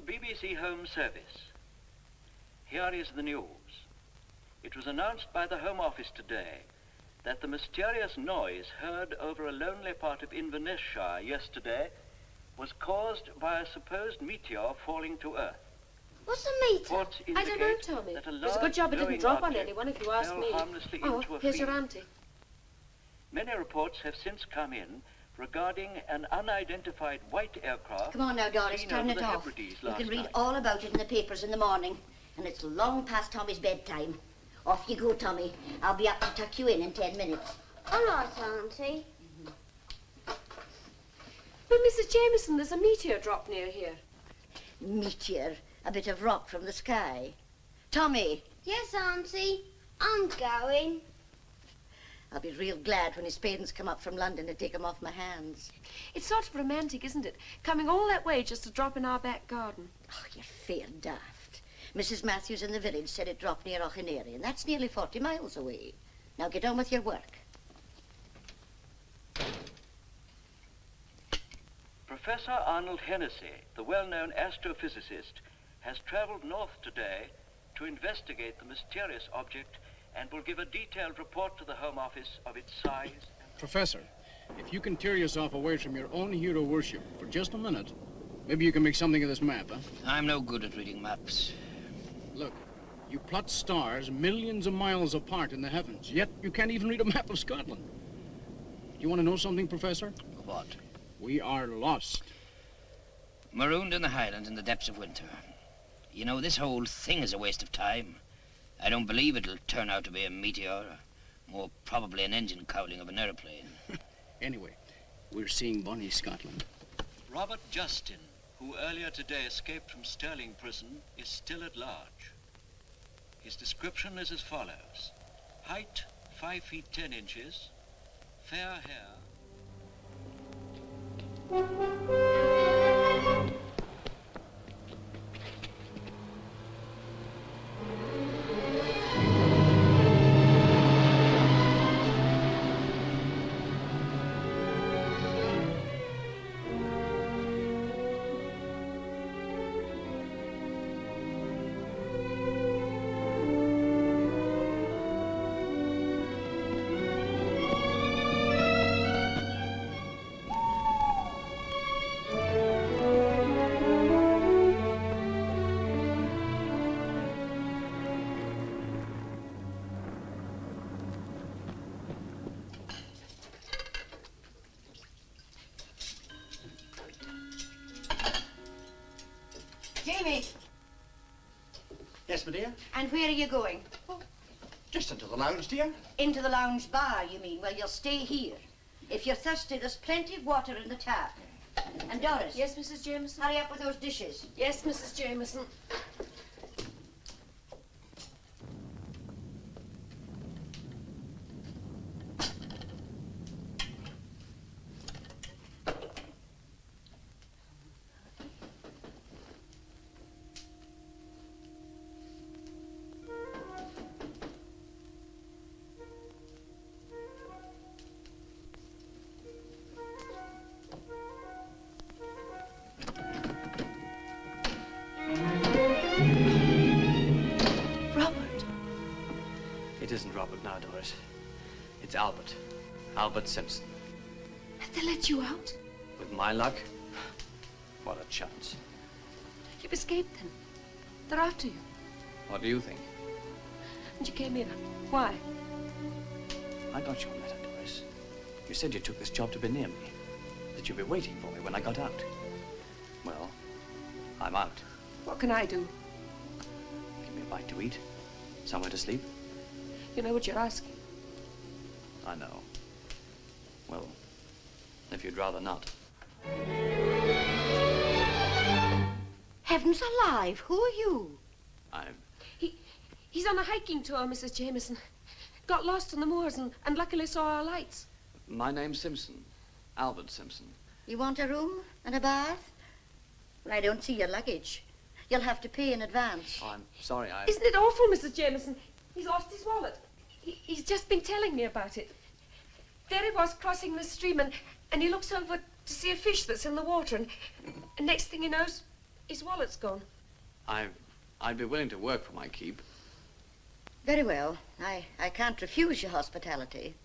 BBC Home Service. Here is the news. It was announced by the Home Office today that the mysterious noise heard over a lonely part of Inverness-shire yesterday was caused by a supposed meteor falling to Earth. What's a meteor? Reports I don't know, indicate Tommy. that a It was a large good job it didn't glowing drop on object anyone, if you ask fell me. harmlessly Oh, into a here's field. your auntie. Many reports have since come in regarding an unidentified white aircraft. Come on now, Doris, seen turn over it the off. Hebrides You last can read night. all about it in the papers in the morning. And it's long past Tommy's bedtime. Off you go, Tommy. I'll be up to tuck you in 10 minutes. All right, Auntie. But, Mrs. Jameson, there's a meteor drop near here. Meteor, a bit of rock from the sky. Tommy. Yes, Auntie. I'm going. I'll be real glad when his parents come up from London to take him off my hands. It's sort of romantic, isn't it? Coming all that way just to drop in our back garden. Oh, you're fair daft. Mrs. Matthews in the village said it dropped near Auchinary, and that's nearly 40 miles away. Now get on with your work. Professor Arnold Hennessy, the well-known astrophysicist, has traveled north today to investigate the mysterious object and will give a detailed report to the Home Office of its size. Professor, if you can tear yourself away from your own hero worship for just a minute, maybe you can make something of this map, huh? I'm no good at reading maps. Look, you plot stars millions of miles apart in the heavens, yet you can't even read a map of Scotland. Do you want to know something, Professor? What? We are lost. Marooned in the Highlands in the depths of winter. You know, this whole thing is a waste of time. I don't believe it'll turn out to be a meteor, or more probably an engine cowling of an airplane. Anyway, we're seeing Bonnie Scotland. Robert Justin, who earlier today escaped from Stirling prison, is still at large. His description is as follows. Height, 5 feet 10 inches, fair hair. Jamie, Yes, my dear? and where are you going? Just into the lounge, dear. Into the lounge bar, you mean? Well, you'll stay here. If you're thirsty, there's plenty of water in the tap. And Doris. Yes, Mrs. Jameson? Hurry up with those dishes. Yes, Mrs. Jameson. It isn't Robert now, Doris. It's Albert. Albert Simpson. Have they let you out? With my luck, what a chance. You've escaped them. They're after you. What do you think? And you came here. Why? I got your letter, Doris. You said you took this job to be near me. That you'd be waiting for me when I got out. Well, I'm out. What can I do? Give me a bite to eat. Somewhere to sleep. You know what you're asking. I know. Well, if you'd rather not. Heavens alive, who are you? He's on a hiking tour, Mrs. Jameson. Got lost on the moors and luckily saw our lights. My name's Simpson. Albert Simpson. You want a room and a bath? Well, I don't see your luggage. You'll have to pay in advance. Oh, I'm sorry, Isn't it awful, Mrs. Jameson? He's lost his wallet. He's just been telling me about it. There he was crossing the stream and he looks over to see a fish that's in the water and next thing he knows, His wallet's gone. I'd be willing to work for my keep. Very well. I can't refuse your hospitality.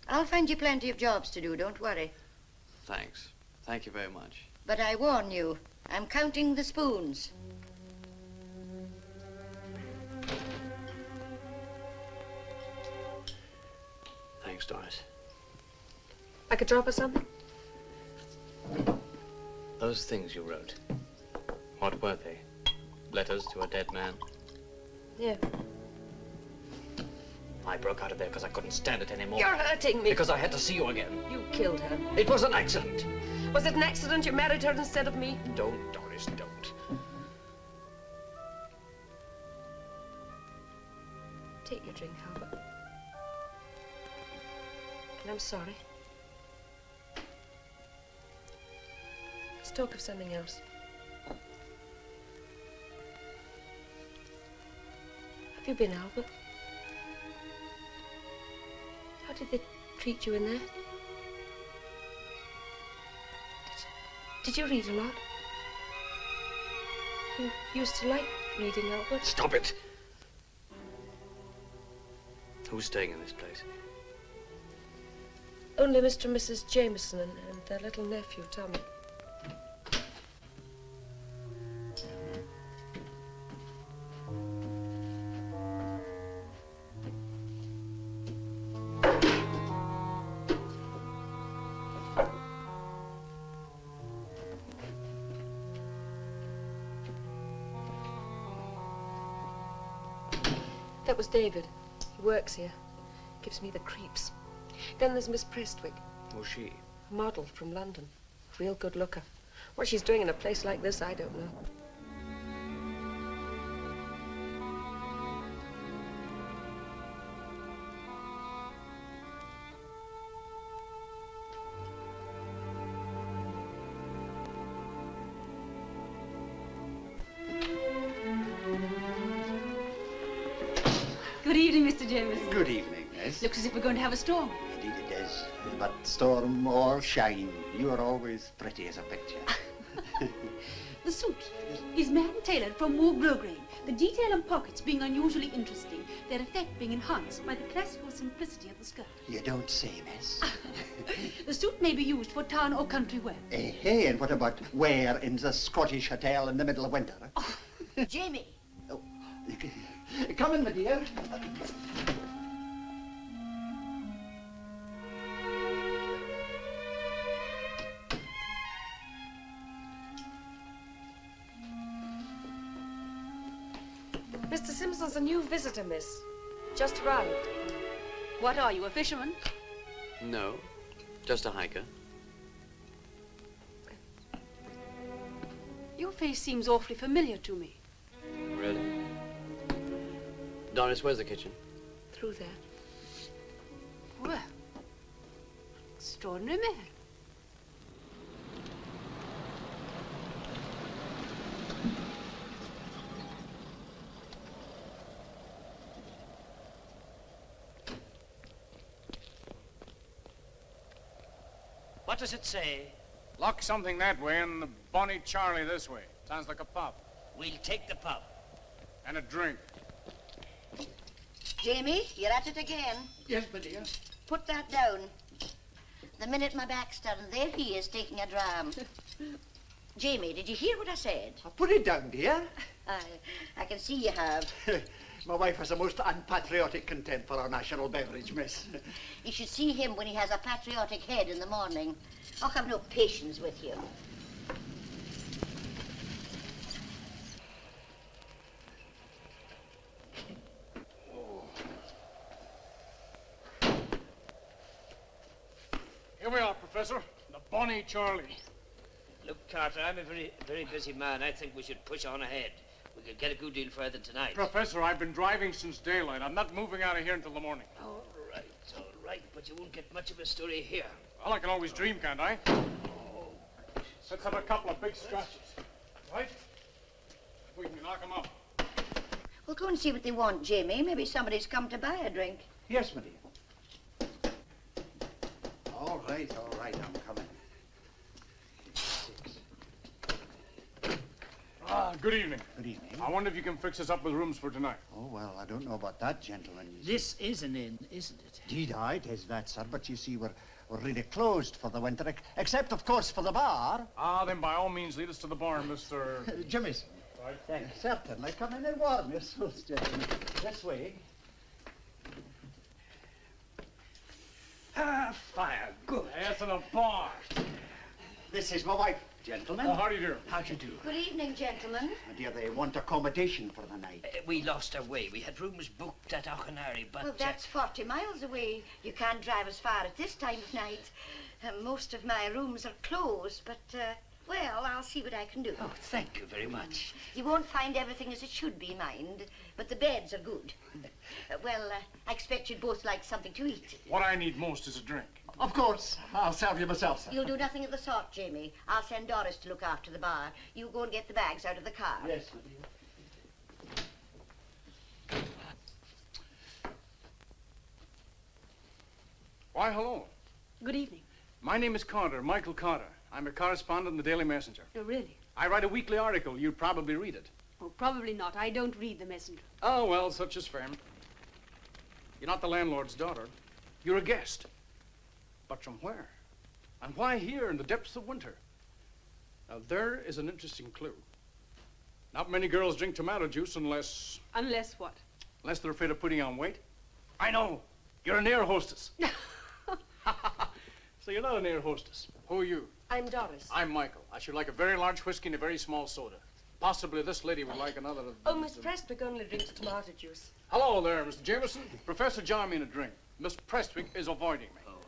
I'll find you plenty of jobs to do, don't worry. Thanks. Thank you very much. But I warn you, I'm counting the spoons. Thanks, Doris. I could drop or something? Those things you wrote, what were they? Letters to a dead man? Yeah. I broke out of there because I couldn't stand it anymore. You're hurting me. Because I had to see you again. You killed her. It was an accident. Was it an accident you married her instead of me? Don't, Doris, don't. Take your drink, Albert. And I'm sorry. Let's talk of something else. Have you been, Albert? How did they treat you in there? Did you read a lot? You used to like reading, Albert. Stop it! Who's staying in this place? Only Mr. and Mrs. Jameson and their little nephew, Tommy. That was David. He works here. Gives me the creeps. Then there's Miss Prestwick. Who's she? A model from London. Real good looker. What she's doing in a place like this, I don't know. Good evening, Mr. Jameson. Good evening, miss. Looks as if we're going to have a storm. Indeed it does. But storm or shine, you are always pretty as a picture. The suit is man-tailored from more grosgrain. The detail and pockets being unusually interesting, their effect being enhanced by the classical simplicity of the skirt. You don't say, miss. The suit may be used for town or country wear. Hey, and what about wear in the Scottish hotel in the middle of winter? Oh, Jamie. Oh, come in, my dear. Mr. Simpson's a new visitor, miss. Just arrived. what are you, a fisherman? No, just a hiker. Your face seems awfully familiar to me. Really? Doris, where's the kitchen? Through there. Well, extraordinary man. What does it say? Lock something that way and the Bonnie Charlie this way. Sounds like a pop. We'll take the pub. And a drink. Jamie, you're at it again. Yes, my dear. Put that down. The minute my back's turned, there he is taking a dram. Jamie, did you hear what I said? Put it down, dear. I can see you have. My wife has a most unpatriotic contempt for our national beverage, miss. You should see him when he has a patriotic head in the morning. I'll have no patience with you. Here we are, Professor. The Bonnie Charlie. Look, Carter, I'm a very busy man. I think we should push on ahead. We could get a good deal further tonight. Professor, I've been driving since daylight. I'm not moving out of here until the morning. All right, but you won't get much of a story here. Well, I can always dream, can't I? Let's have a couple of big scratches. Right? We can knock them up. Well, go and see what they want, Jamie. Maybe somebody's come to buy a drink. Yes, my dear. All right, I'm coming. 6. Good evening. Good evening. I wonder if you can fix us up with rooms for tonight. Oh, well, I don't know about that, gentlemen. This is an inn, isn't it? Indeed, it is that, sir. But you see, we're really closed for the winter, except, of course, for the bar. Then by all means, lead us to the bar, Mr. Jimmy's. Right. Thank you. Certainly. Come in and warm yourselves, gentlemen. This way. Fire, good. Yes, in a bar. This is my wife, gentlemen. Oh, how do you do? How do you do? Good evening, gentlemen. My dear, they want accommodation for the night. We lost our way. We had rooms booked at Auchenary, but... Well, that's 40 miles away. You can't drive as far at this time of night. Most of my rooms are closed, but, well, I'll see what I can do. Oh, thank you very much. You won't find everything as it should be, mind, but the beds are good. I expect you'd both like something to eat. What I need most is a drink. Of course. I'll serve you myself, sir. You'll do nothing of the sort, Jamie. I'll send Doris to look after the bar. You go and get the bags out of the car. Yes, my dear. Why, hello. Good evening. My name is Carter, Michael Carter. I'm a correspondent in the Daily Messenger. Oh, really? I write a weekly article. You'd probably read it. Oh, probably not. I don't read the Messenger. Oh, well, such is fair. You're not the landlord's daughter. You're a guest. But from where? And why here in the depths of winter? Now, there is an interesting clue. Not many girls drink tomato juice unless Unless what? they're afraid of putting on weight. I know. You're an air hostess. So you're not an air hostess. Who are you? I'm Doris. I'm Michael. I should like a very large whiskey and a very small soda. Possibly this lady would like another of Oh, Miss Prestwick only drinks tomato juice. Hello there, Mr. Jameson. Professor jar me in a drink. Miss Prestwick is avoiding me. Oh,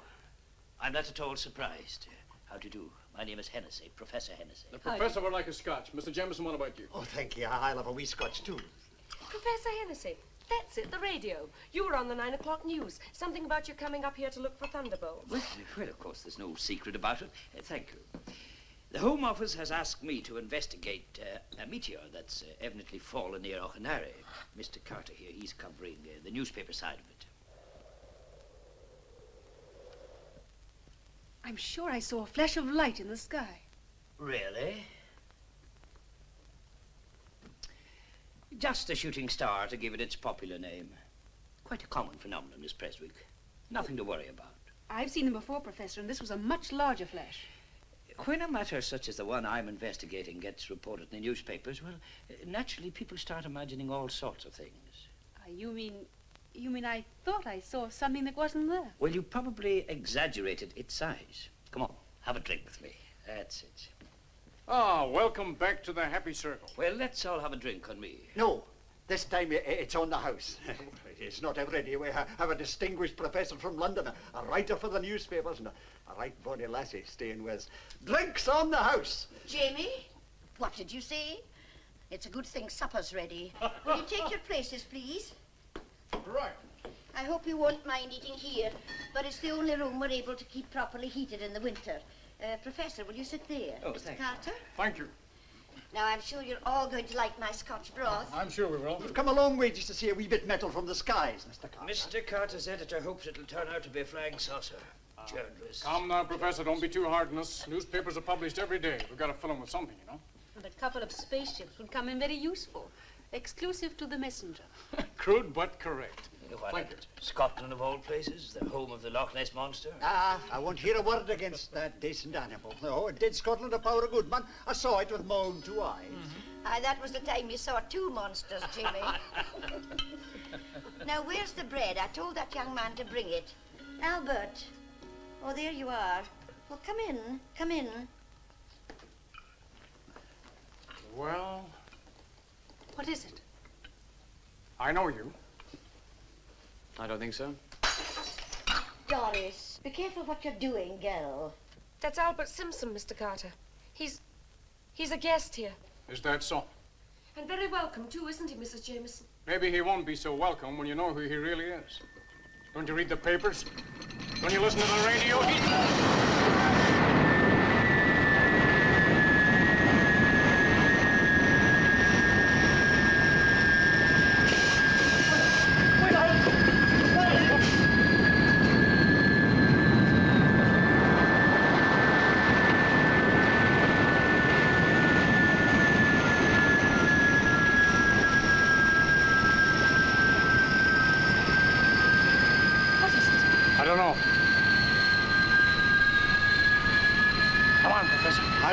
I'm not at all surprised. How do you do? My name is Hennessy, Professor Hennessy. The professor would like a scotch. Mr. Jameson, what about you? Oh, thank you. I'll have a wee scotch, too. Professor Hennessy, that's it, the radio. You were on the 9 o'clock news. Something about you coming up here to look for thunderbolts. Well, of course, there's no secret about it. Thank you. The Home Office has asked me to investigate a meteor that's evidently fallen near Auchenary. Mr. Carter here, he's covering the newspaper side of it. I'm sure I saw a flash of light in the sky. Really? Just a shooting star, to give it its popular name. Quite a common phenomenon, Miss Prestwick. Nothing to worry about. I've seen them before, Professor, and this was a much larger flash. When a matter such as the one I'm investigating gets reported in the newspapers, well, naturally people start imagining all sorts of things. You mean I thought I saw something that wasn't there? Well, you probably exaggerated its size. Come on, have a drink with me. That's it. Ah, welcome back to the happy circle. Well, let's all have a drink on me. No, this time it's on the house. It's not every day we have a distinguished professor from London, a writer for the newspapers, and a right bonny lassie staying with us. Drinks on the house. Jamie, what did you say? It's a good thing supper's ready. Will you take your places, please? Right. I hope you won't mind eating here, but it's the only room we're able to keep properly heated in the winter. Professor, will you sit there? Oh, Mr. thank you. Carter? Thank you. Now, I'm sure you're all going to like my Scotch broth. I'm sure we will. We've come a long way just to see a wee bit metal from the skies, Mr. Carter. Mr. Carter's editor hopes it'll turn out to be a flying saucer. Journalist. Come now, Professor, don't be too hard on us. Newspapers are published every day. We've got to fill them with something, you know. And a couple of spaceships would come in very useful. Exclusive to the Messenger. Crude but correct. What, Thank you. Scotland of all places, the home of the Loch Ness Monster? I won't hear a word against that decent animal. No, it did Scotland a power of good, man. I saw it with my own 2 eyes. Aye, that was the time you saw 2 monsters, Jimmy. Now, where's the bread? I told that young man to bring it. Albert. Oh, there you are. Well, come in. Come in. Well, What is it? I know you. I don't think so. Doris, be careful what you're doing, girl. That's Albert Simpson, Mr. Carter. He's a guest here. Is that so? And very welcome, too, isn't he, Mrs. Jameson? Maybe he won't be so welcome when you know who he really is. Don't you read the papers? Don't you listen to the radio?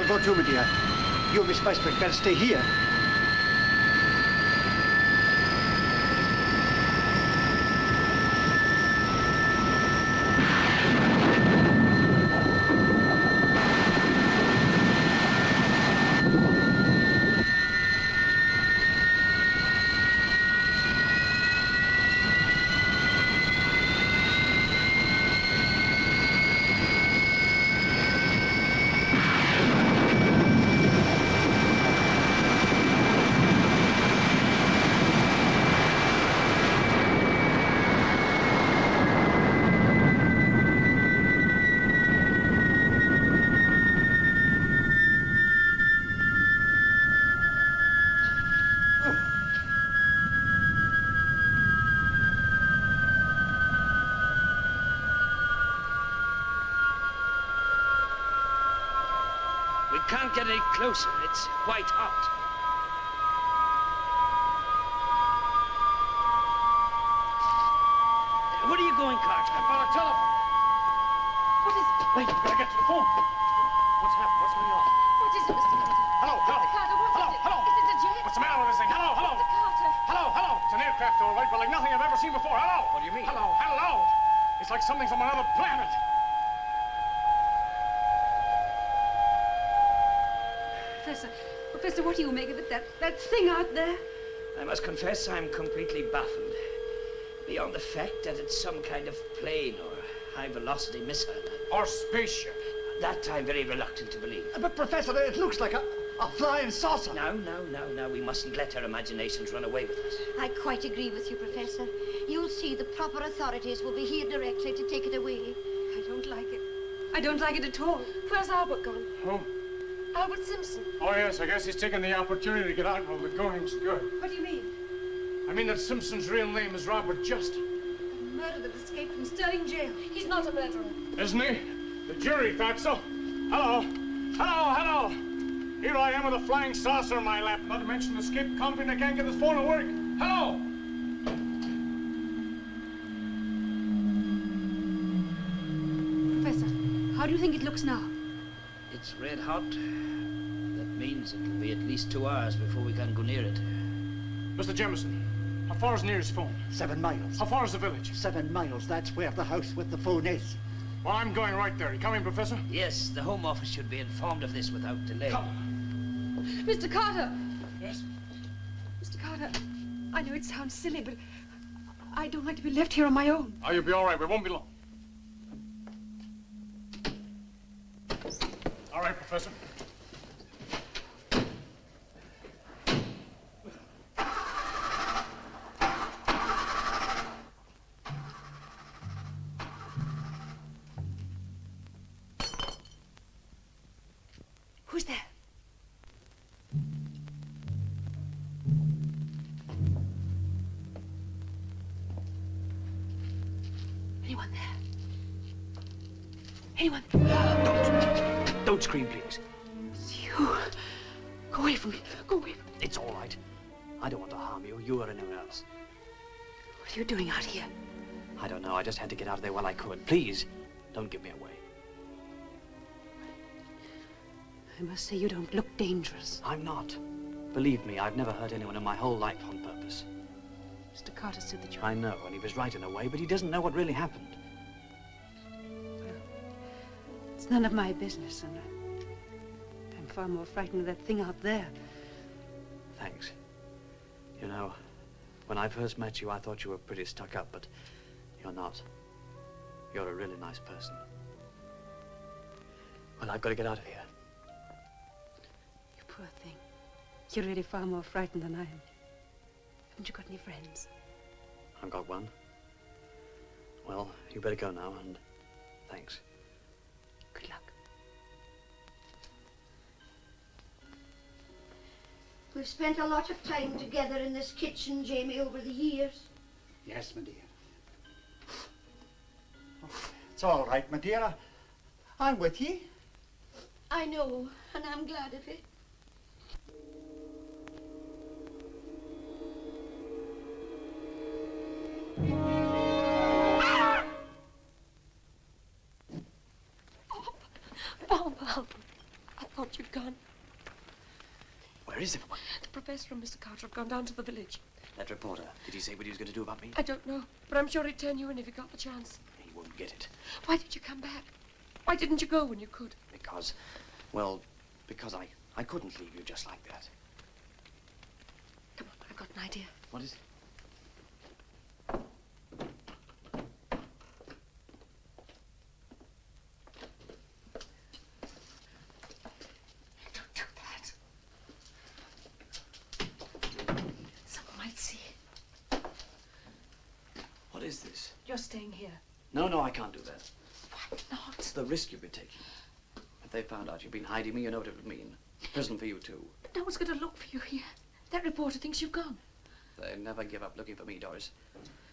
better go too, my dear. You and Miss Westbrook better stay here. We can't get any closer. It's white hot. Where are you going, Carter? I've got a telephone. What is it? Wait, we've got to get to the phone. What's happened? What's going on? What is it, Mr. Carter? Hello, hello. Mr. Carter, what Hello, is it? hello. Is it a jet? What's the matter with this thing? Hello, hello. Mr. Carter. Hello, hello. It's an aircraft, all right, but like nothing I've ever seen before. Hello. What do you mean? Hello, hello. It's like something from another planet. Professor, what do you make of it? That thing out there? I must confess I'm completely baffled. Beyond the fact that it's some kind of plane or high-velocity missile. Or spaceship. That I'm very reluctant to believe. But, Professor, it looks like a flying saucer. Now, we mustn't let our imaginations run away with us. I quite agree with you, Professor. You'll see the proper authorities will be here directly to take it away. I don't like it. I don't like it at all. Where's Albert gone? Who? Albert Simpson. Oh, yes, I guess he's taken the opportunity to get out while the going's good. What do you mean? I mean that Simpson's real name is Robert Justin. The murderer that escaped from Sterling jail. He's not a murderer. Isn't he? The jury thought so. Hello. Hello, hello. Here I am with a flying saucer in my lap. Not to mention an escaped convict. I can't get this phone to work. Hello. Professor, how do you think it looks now? It's red hot. That means it'll be at least 2 hours before we can go near it. Mr. Jemison, how far is the nearest phone? 7 miles. How far is the village? 7 miles. That's where the house with the phone is. Well, I'm going right there. You coming, Professor? Yes, the Home Office should be informed of this without delay. Come. Mr. Carter! Yes? Mr. Carter, I know it sounds silly, but I don't like to be left here on my own. Oh, you'll be all right. We won't be long. All right, Professor. Who's there? Anyone there? Anyone? Don't scream, please. It's you. Go away from me. Go away from me. It's all right. I don't want to harm you, you or anyone else. What are you doing out here? I don't know. I just had to get out of there while I could. Please, don't give me away. I must say you don't look dangerous. I'm not. Believe me, I've never hurt anyone in my whole life on purpose. Mr. Carter said that you... I know, and he was right in a way, but he doesn't know what really happened. Well, it's none of my business, and I'm far more frightened of that thing out there. Thanks. You know, when I first met you, I thought you were pretty stuck up, but you're not. You're a really nice person. Well, I've got to get out of here. You poor thing. You're really far more frightened than I am. Haven't you got any friends? I've got one. Well, you better go now, and thanks. Good luck. We've spent a lot of time together in this kitchen, Jamie, over the years. Yes, my dear. Oh, it's all right, my dear. I'm with ye. I know, and I'm glad of it. Bob, Albert, I thought you'd gone. professor and Mr. Carter have gone down to the village. That reporter, did he say what he was going to do about me? I don't know, but I'm sure he'd turn you in if he got the chance. He won't get it. Why did you come back? Why didn't you go when you could? Because I couldn't leave you just like that. Come on, I've got an idea. What is it? Don't do that. Someone might see. What is this? You're staying here. No, I can't do that. Why not? It's the risk you've been taking. If they found out you've been hiding me, you know what it would mean. Prison for you, too. But no one's going to look for you here. That reporter thinks you've gone. They never give up looking for me, Doris.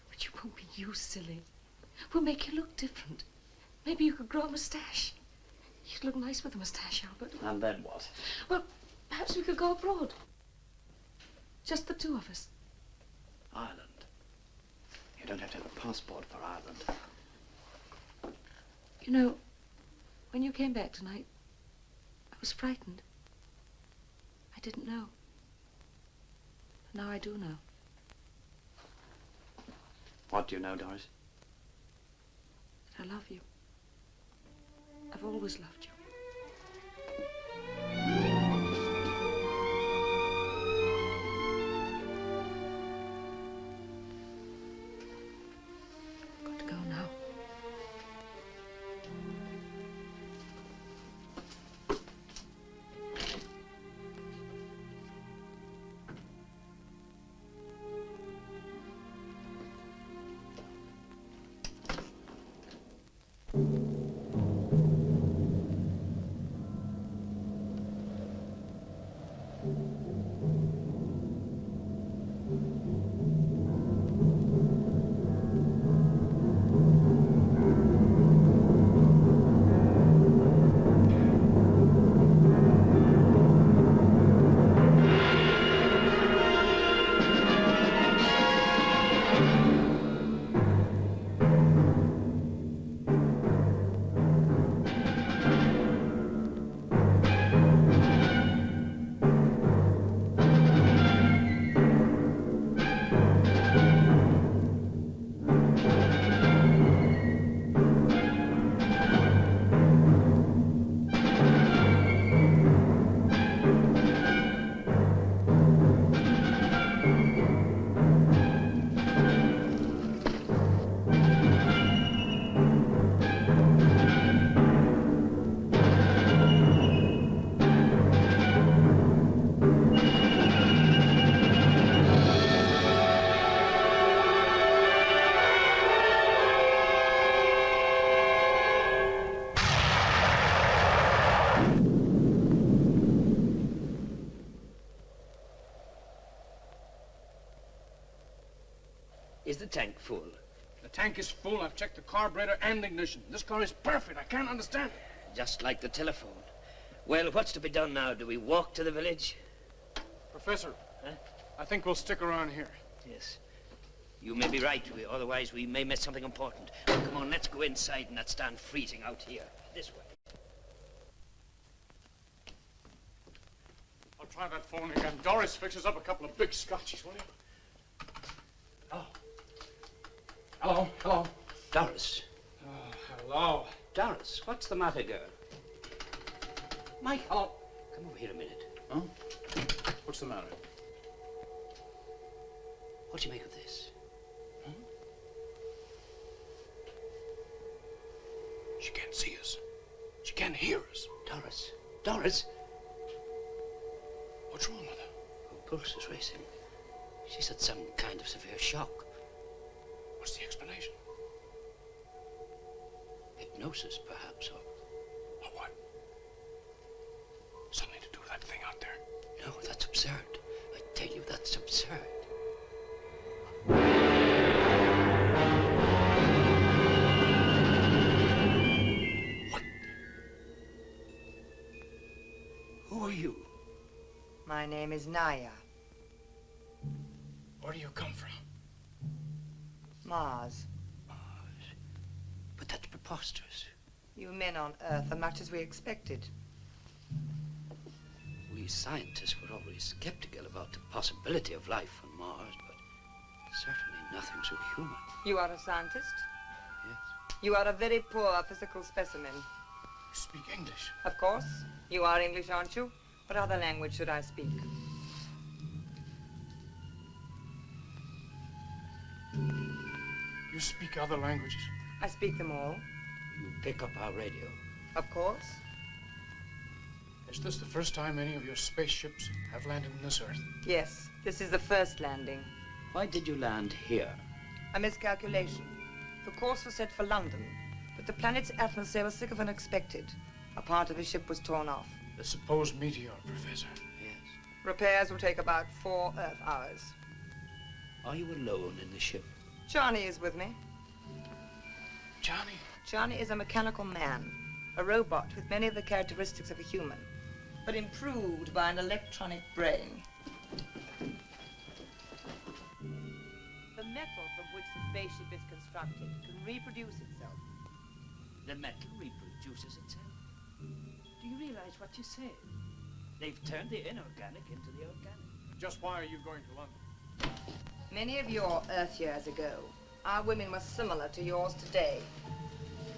But you won't be you, silly. We'll make you look different. Maybe you could grow a moustache. You'd look nice with a moustache, Albert. And then what? Well, perhaps we could go abroad. Just the two of us. Ireland. You don't have to have a passport for Ireland. You know, when you came back tonight, I was frightened. I didn't know. But now I do know. What do you know, Doris? That I love you. I've always loved you. I've got to go now. Is the tank full? The tank is full. I've checked the carburetor and ignition. This car is perfect. I can't understand it. Just like the telephone. Well, what's to be done now? Do we walk to the village? Professor, Huh? I think we'll stick around here. Yes. You may be right. Otherwise, we may miss something important. Well, come on, let's go inside and not stand freezing out here. This way. I'll try that phone again. Doris fixes up a couple of big scotches, will you? Oh. Hello, hello. Doris. Oh, hello. Doris, what's the matter, girl? Mike. Hello. Come over here a minute. Huh? What's the matter? What do you make of this? Huh? She can't see us. She can't hear us. Doris. Doris. What's wrong with her? Her pulse is racing. She's had some kind of severe shock. What's the explanation? Hypnosis, perhaps, or... Or what? Something to do with that thing out there. No, that's absurd. I tell you, that's absurd. What? Who are you? My name is Naya. Where do you come from? Mars. But that's preposterous. You men on Earth are much as we expected. We we scientists were always skeptical about the possibility of life on Mars, but certainly nothing so human. You are a scientist? Yes. You are a very poor physical specimen. You speak English. Of course. You are English, aren't you? What other language should I speak? You speak other languages? I speak them all. You pick up our radio. Of course. Is this the first time any of your spaceships have landed on this Earth? Yes, this is the first landing. Why did you land here? A miscalculation. The course was set for London, but the planet's atmosphere was thicker than expected. A part of his ship was torn off. The supposed meteor, Professor. Yes. Repairs will take about 4 Earth hours. Are you alone in the ship? Johnny is with me. Johnny? Johnny is a mechanical man, a robot with many of the characteristics of a human, but improved by an electronic brain. The metal from which the spaceship is constructed can reproduce itself. The metal reproduces itself. Do you realize what you said? They've turned the inorganic into the organic. Just why are you going to London? Many of your Earth years ago, our women were similar to yours today.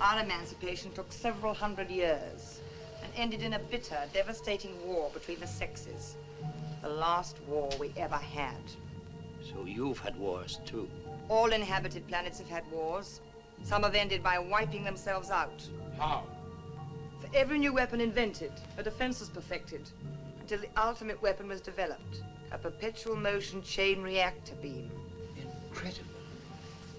Our emancipation took several hundred years and ended in a bitter, devastating war between the sexes. The last war we ever had. So you've had wars too? All inhabited planets have had wars. Some have ended by wiping themselves out. How? For every new weapon invented, a defense was perfected, until the ultimate weapon was developed, a perpetual motion chain reactor beam. Incredible.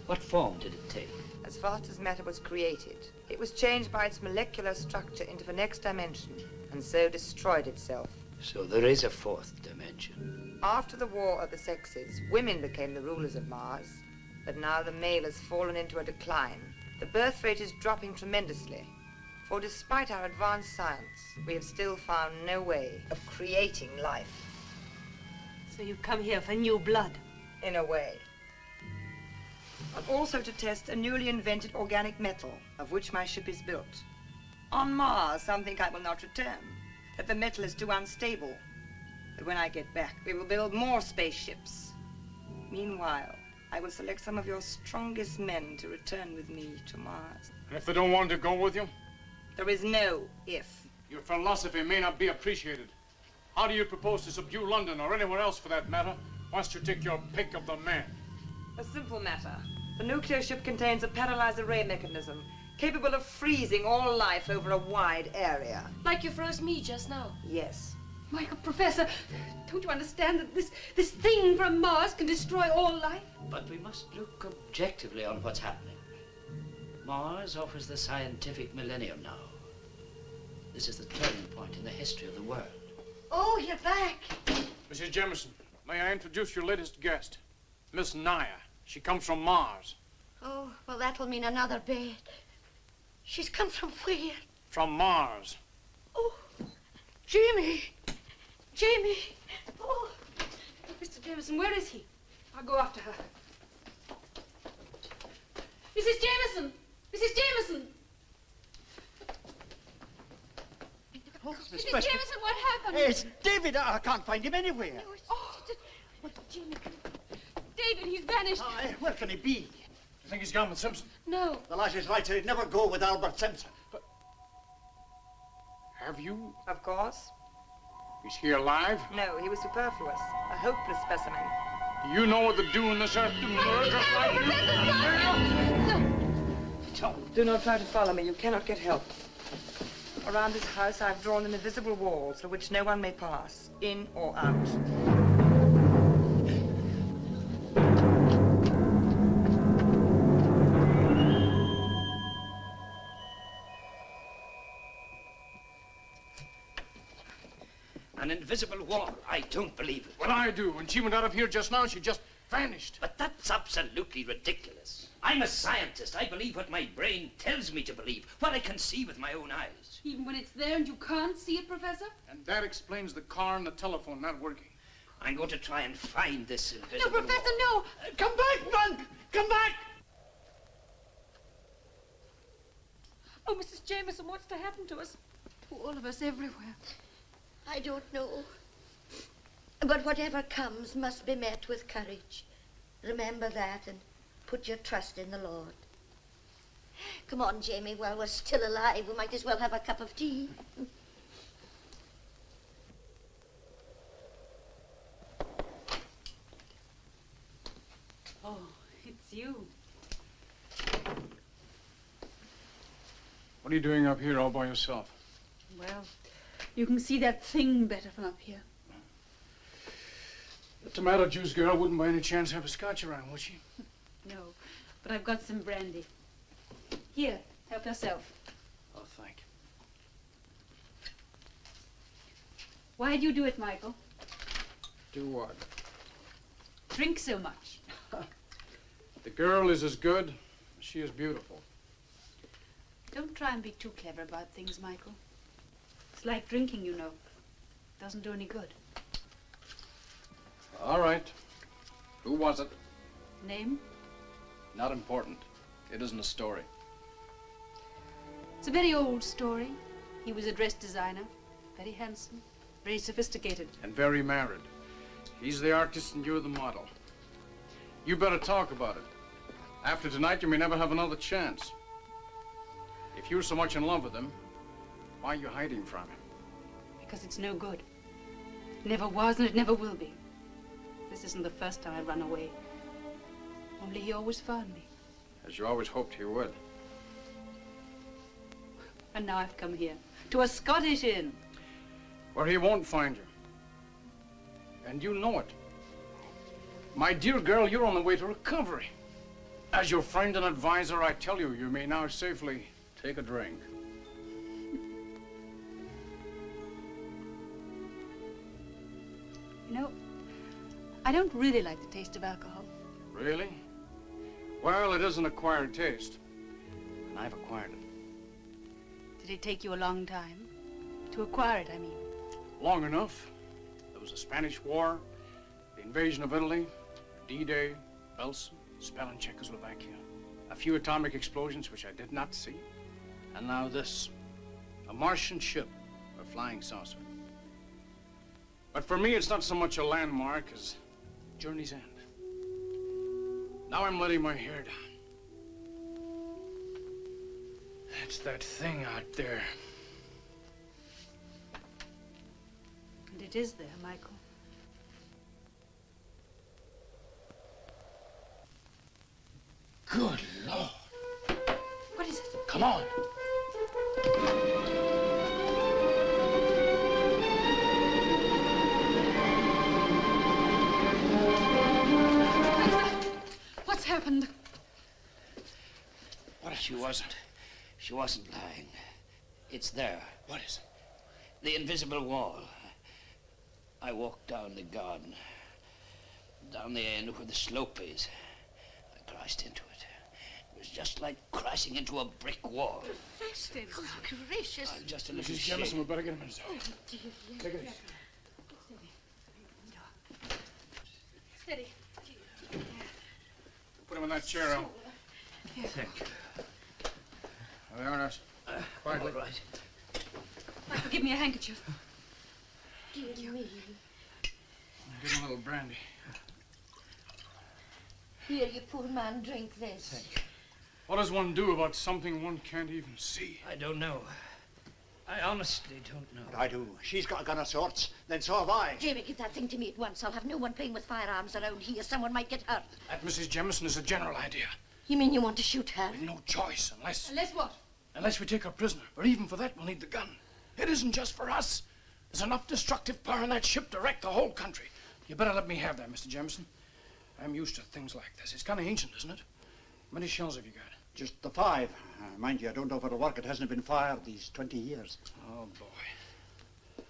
What form did it take? As fast as matter was created, it was changed by its molecular structure into the next dimension, and so destroyed itself. So there is a fourth dimension. After the war of the sexes, women became the rulers of Mars, but now the male has fallen into a decline. The birth rate is dropping tremendously, for despite our advanced science, we have still found no way of creating life. So you come here for new blood? In a way. But also to test a newly invented organic metal, of which my ship is built. On Mars, some think I will not return, that the metal is too unstable. But when I get back, we will build more spaceships. Meanwhile, I will select some of your strongest men to return with me to Mars. And if they don't want to go with you? There is no if. Your philosophy may not be appreciated. How do you propose to subdue London, or anywhere else for that matter, once you take your pick of the men? A simple matter. The nuclear ship contains a paralyzed array mechanism, capable of freezing all life over a wide area. Like you froze me just now. Yes. Michael, Professor, don't you understand that this thing from Mars can destroy all life? But we must look objectively on what's happening. Mars offers the scientific millennium now. This is the turning point in the history of the world. Oh, you're back. Mrs. Jemison, may I introduce your latest guest, Miss Naya. She comes from Mars. Oh, well, that'll mean another bed. She's come from where? From Mars. Oh, Jamie. Jamie. Oh. Mr. Jameson, where is he? I'll go after her. Mrs. Jameson! Mrs. Jameson! Oh, Mrs. Jameson, what happened? It's David. I can't find him anywhere. But Jamie, David, he's vanished. Where can he be? Do you think he's gone with Simpson? No. The lass is right. He'd never go with Albert Simpson. Have you? Of course. He's here alive? No, he was superfluous. A hopeless specimen. Do you know what to do in this earth to murder like you? Do not try to follow me. You cannot get help. Around this house, I've drawn an invisible wall through which no one may pass, in or out. An invisible wall. I don't believe it. Well, I do. When she went out of here just now, she just vanished. But that's absolutely ridiculous. I'm a scientist. I believe what my brain tells me to believe, what I can see with my own eyes. Even when it's there and you can't see it, Professor? And that explains the car and the telephone not working. I'm going to try and find this invisible No, Professor, wall. no! Come back, Bunk! Come back! Oh, Mrs. Jameson, what's to happen to us? To all of us everywhere. I don't know. But whatever comes must be met with courage. Remember that and put your trust in the Lord. Come on, Jamie, while we're still alive, we might as well have a cup of tea. Oh, it's you. What are you doing up here all by yourself? Well, you can see that thing better from up here. The tomato juice girl wouldn't by any chance have a scotch around, would she? No, but I've got some brandy. Here, help yourself. Oh, thank you. Why'd you do it, Michael? Do what? Drink so much. The girl is as good as she is beautiful. Don't try and be too clever about things, Michael. It's like drinking, you know. Doesn't do any good. All right. Who was it? Name? Not important. It isn't a story. It's a very old story. He was a dress designer. Very handsome. Very sophisticated. And very married. He's the artist and you're the model. You better talk about it. After tonight, you may never have another chance. If you're so much in love with him, why are you hiding from him? Because it's no good. It never was and it never will be. This isn't the first time I've run away. Only he always found me. As you always hoped he would. And now I've come here, to a Scottish inn. Where he won't find you. And you know it. My dear girl, you're on the way to recovery. As your friend and advisor, I tell you, you may now safely take a drink. You know, I don't really like the taste of alcohol. Really? Well, it is an acquired taste. And I've acquired it. Did it take you a long time? To acquire it, I mean. Long enough. There was the Spanish War, the invasion of Italy, D-Day, Belsen, spell in Czechoslovakia, a few atomic explosions which I did not see, and now this, a Martian ship, a flying saucer. But for me, it's not so much a landmark as journey's end. Now I'm letting my hair down. It's that thing out there. And it is there, Michael. Good Lord. What is it? Come on. What's happened? What is She wasn't lying. It's there. What is it? The invisible wall. I walked down the garden, down the end where the slope is. I crashed into it. It was just like crashing into a brick wall. Professor, good gracious. I'm just a little Mrs. Jemison, shaken. we better get him inside. Take it easy. Steady. Put him in that chair, Al. Thank you. There they are, nurse. Quietly. All right. Michael, give me a handkerchief. Dear me. Give him a little brandy. Here, you poor man, drink this. Thank you. What does one do about something one can't even see? I don't know. I honestly don't know. I do. She's got a gun of sorts. Then so have I. Jamie, give that thing to me at once. I'll have no one playing with firearms around here. Someone might get hurt. That Mrs. Jemison is a general idea. You mean you want to shoot her? We've no choice unless What? we take her prisoner. But even for that, we'll need the gun. It isn't just for us. There's enough destructive power in that ship to wreck the whole country. You better let me have that, Mr. Jemison. I'm used to things like this. It's kind of ancient, isn't it? How many shells have you got? Just the 5. Mind you, I don't know if it'll work. It hasn't been fired these 20 years. Oh, boy.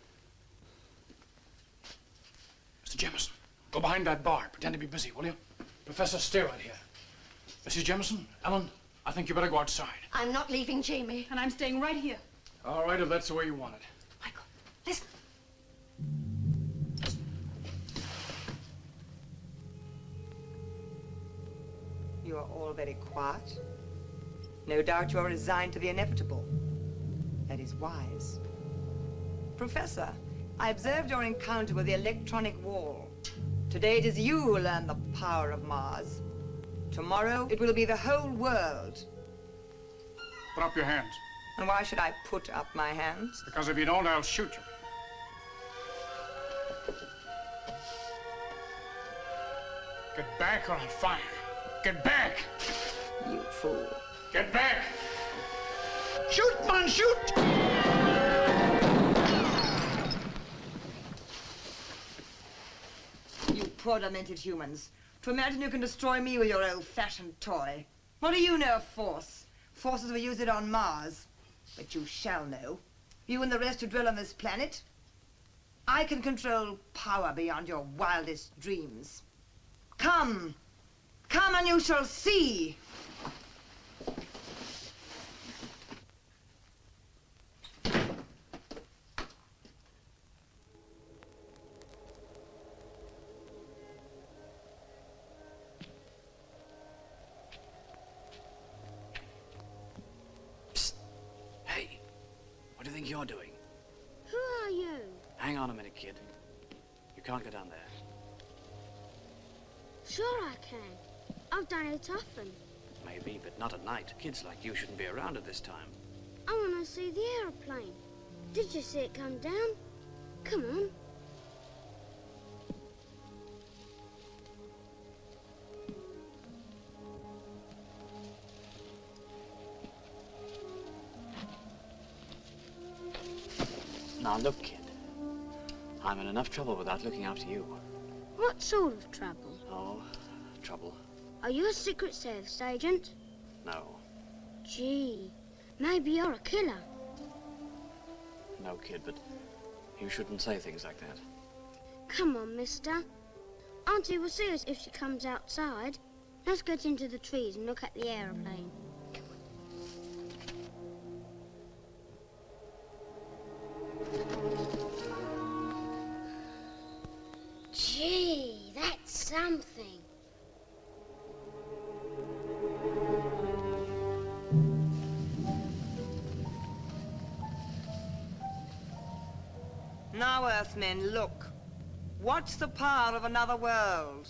Mr. Jemison, go behind that bar. Pretend to be busy, will you? Professor, stay right here. Mrs. Jemison, Ellen, I think you better go outside. I'm not leaving Jamie. And I'm staying right here. All right, if that's the way you want it. Michael, listen. You are all very quiet. No doubt you are resigned to the inevitable. That is wise. Professor, I observed your encounter with the electronic wall. Today it is you who learn the power of Mars. Tomorrow it will be the whole world. Put up your hands. And why should I put up my hands? Because if you don't, I'll shoot you. Get back or I'll fire. Get back! You fool. Get back! Shoot, man, shoot! You poor demented humans. To imagine you can destroy me with your old-fashioned toy. What do you know of force? Forces will use it on Mars. But you shall know. You and the rest who dwell on this planet. I can control power beyond your wildest dreams. Come. Come and you shall see. Hey, what do you think you're doing? Who are you? Hang on a minute, kid. You can't go down there. Sure I can. I've done it often. Maybe, but not at night. Kids like you shouldn't be around at this time. I want to see the aeroplane. Did you see it come down? Come on. Now look, kid. I'm in enough trouble without looking after you. What sort of trouble? Oh, trouble. Are you a Secret Service agent? No. Gee, maybe you're a killer. No, kid, but you shouldn't say things like that. Come on, mister. Auntie will see us if she comes outside. Let's get into the trees and look at the aeroplane. Gee, that's something. Now, Earthmen, look. Watch the power of another world.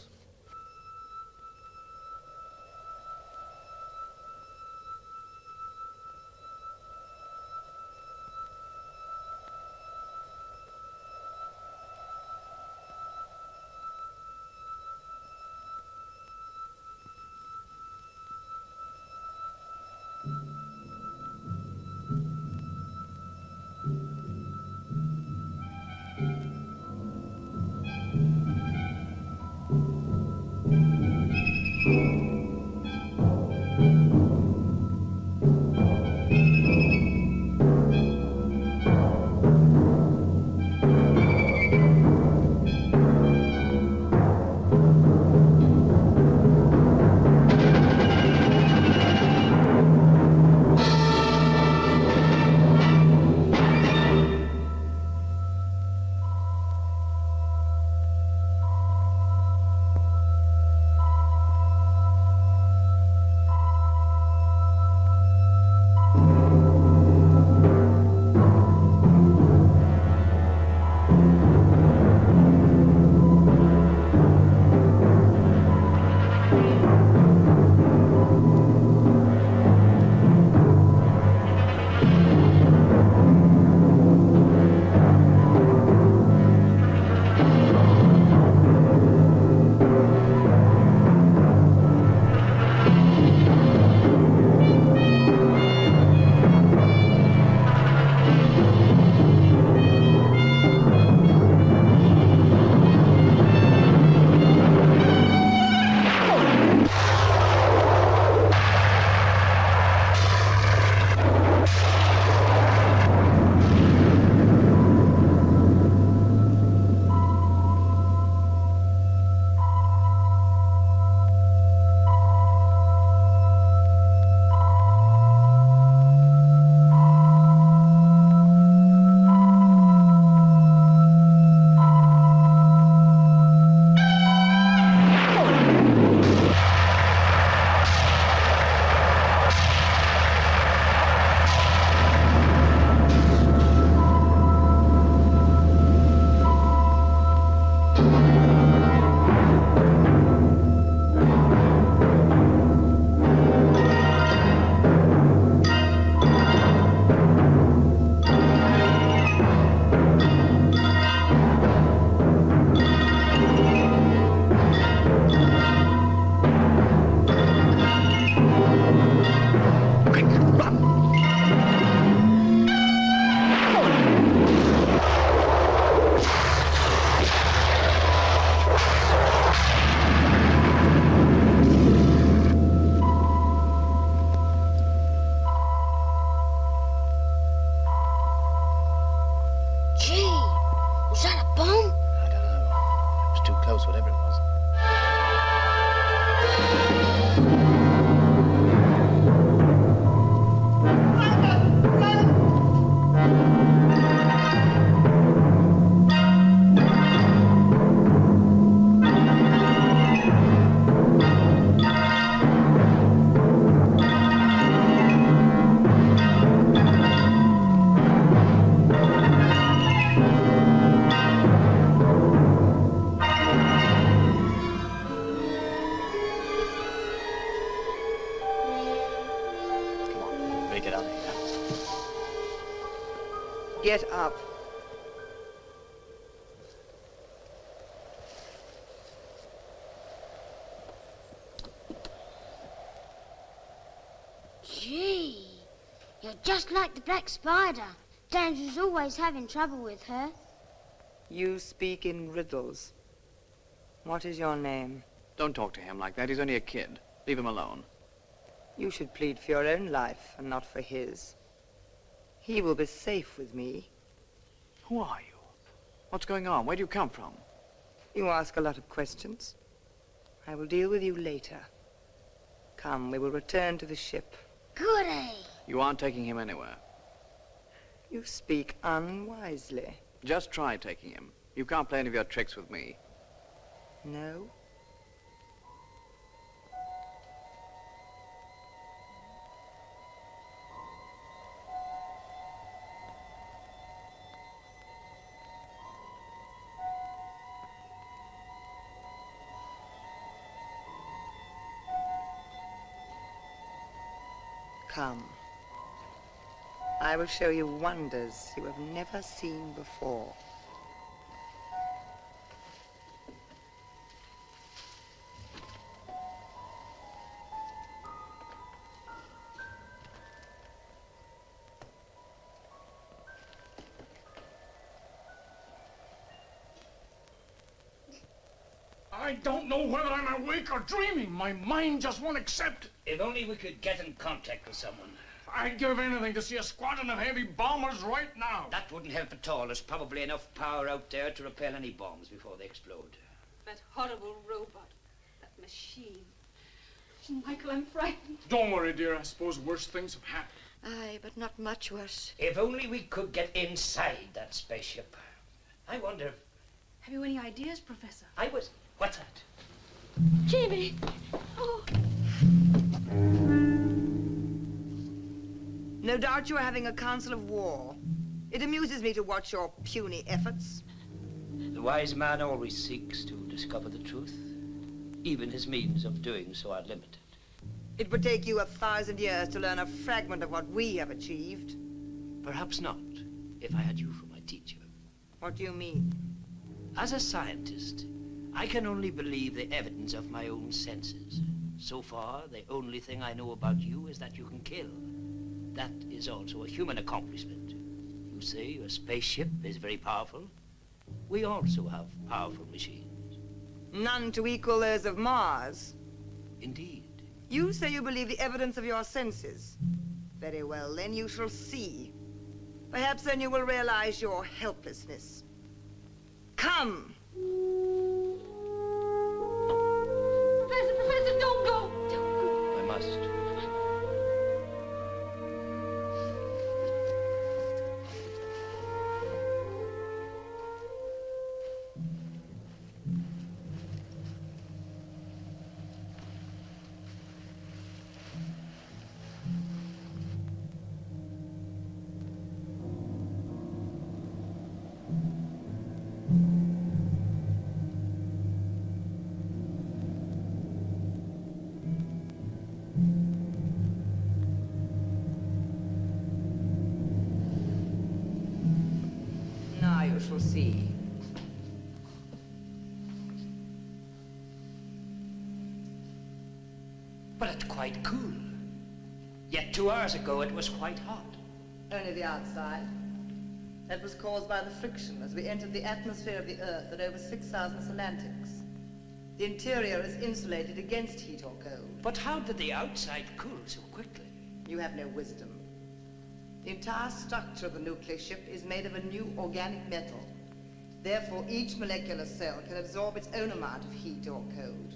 Get up. Gee, you're just like the Black Spider. Danger's always having trouble with her. You speak in riddles. What is your name? Don't talk to him like that. He's only a kid. Leave him alone. You should plead for your own life and not for his. He will be safe with me. Who are you? What's going on? Where do you come from? You ask a lot of questions. I will deal with you later. Come, we will return to the ship. Goody. You aren't taking him anywhere. You speak unwisely. Just try taking him. You can't play any of your tricks with me. No? Come. I will show you wonders you have never seen before. I don't know whether I'm awake or dreaming. My mind just won't accept. If only we could get in contact with someone. I'd give anything to see a squadron of heavy bombers right now. That wouldn't help at all. There's probably enough power out there to repel any bombs before they explode. That horrible robot. That machine. Michael, I'm frightened. Don't worry, dear. I suppose worse things have happened. Aye, but not much worse. If only we could get inside that spaceship. I wonder... Have you any ideas, Professor? What's that? Jimmy. Oh. No doubt you are having a council of war. It amuses me to watch your puny efforts. The wise man always seeks to discover the truth. Even his means of doing so are limited. It would take you 1,000 years to learn a fragment of what we have achieved. Perhaps not, if I had you for my teacher. What do you mean? As a scientist, I can only believe the evidence of my own senses. So far, the only thing I know about you is that you can kill. That is also a human accomplishment. You say your spaceship is very powerful. We also have powerful machines. None to equal those of Mars. Indeed. You say you believe the evidence of your senses. Very well, then you shall see. Perhaps then you will realize your helplessness. Come! Professor, don't go! Don't go. I must. Now you shall see. But it's quite cool. Yet 2 hours ago it was quite hot. Only the outside. That was caused by the friction as we entered the atmosphere of the Earth at over 6,000 Solantics. The interior is insulated against heat or cold. But how did the outside cool so quickly? You have no wisdom. The entire structure of the nuclear ship is made of a new organic metal. Therefore, each molecular cell can absorb its own amount of heat or cold.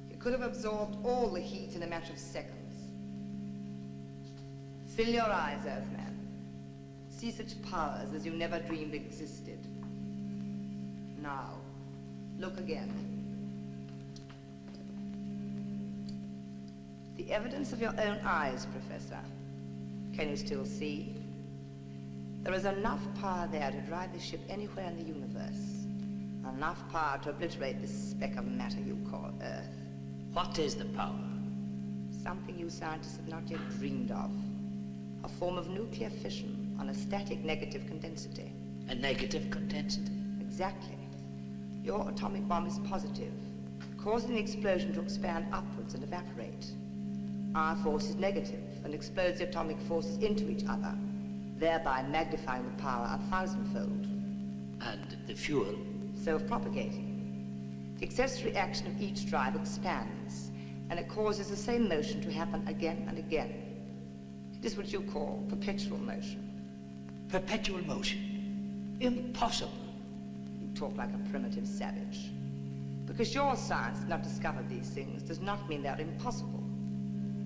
It could have absorbed all the heat in a matter of seconds. Fill your eyes, Earthman. See such powers as you never dreamed existed. Now, look again. The evidence of your own eyes, Professor. Can you still see? There is enough power there to drive the ship anywhere in the universe. Enough power to obliterate this speck of matter you call Earth. What is the power? Something you scientists have not yet dreamed of. A form of nuclear fission. on a static negative condensity. A negative condensity? Exactly. Your atomic bomb is positive, causing the explosion to expand upwards and evaporate. Our force is negative and explodes the atomic forces into each other, thereby magnifying the power 1,000-fold. And the fuel? Self-propagating. The accessory action of each drive expands, and it causes the same motion to happen again and again. It is what you call perpetual motion. Perpetual motion? Impossible. You talk like a primitive savage. Because your science has not discovered these things does not mean they're impossible.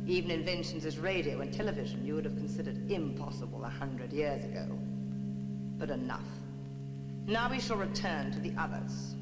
Even inventions as radio and television you would have considered impossible 100 years ago. But enough. Now we shall return to the others.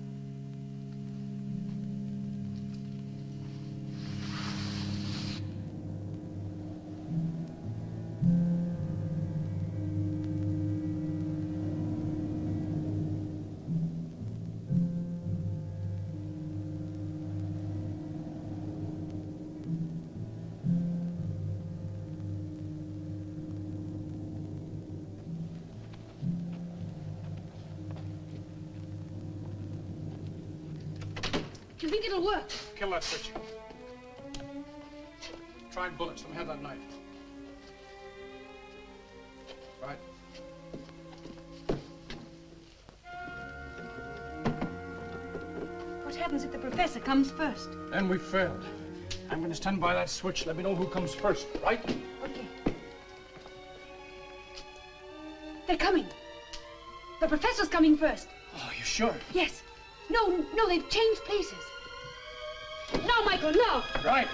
Do you think it'll work? Kill that switch. Tried bullets. Let me have that knife. Right. What happens if the professor comes first? Then we failed. I'm going to stand by that switch. Let me know who comes first, right? Okay. They're coming. The professor's coming first. Oh, you sure? Yes. No, they've changed places. Now, Michael, now! Right.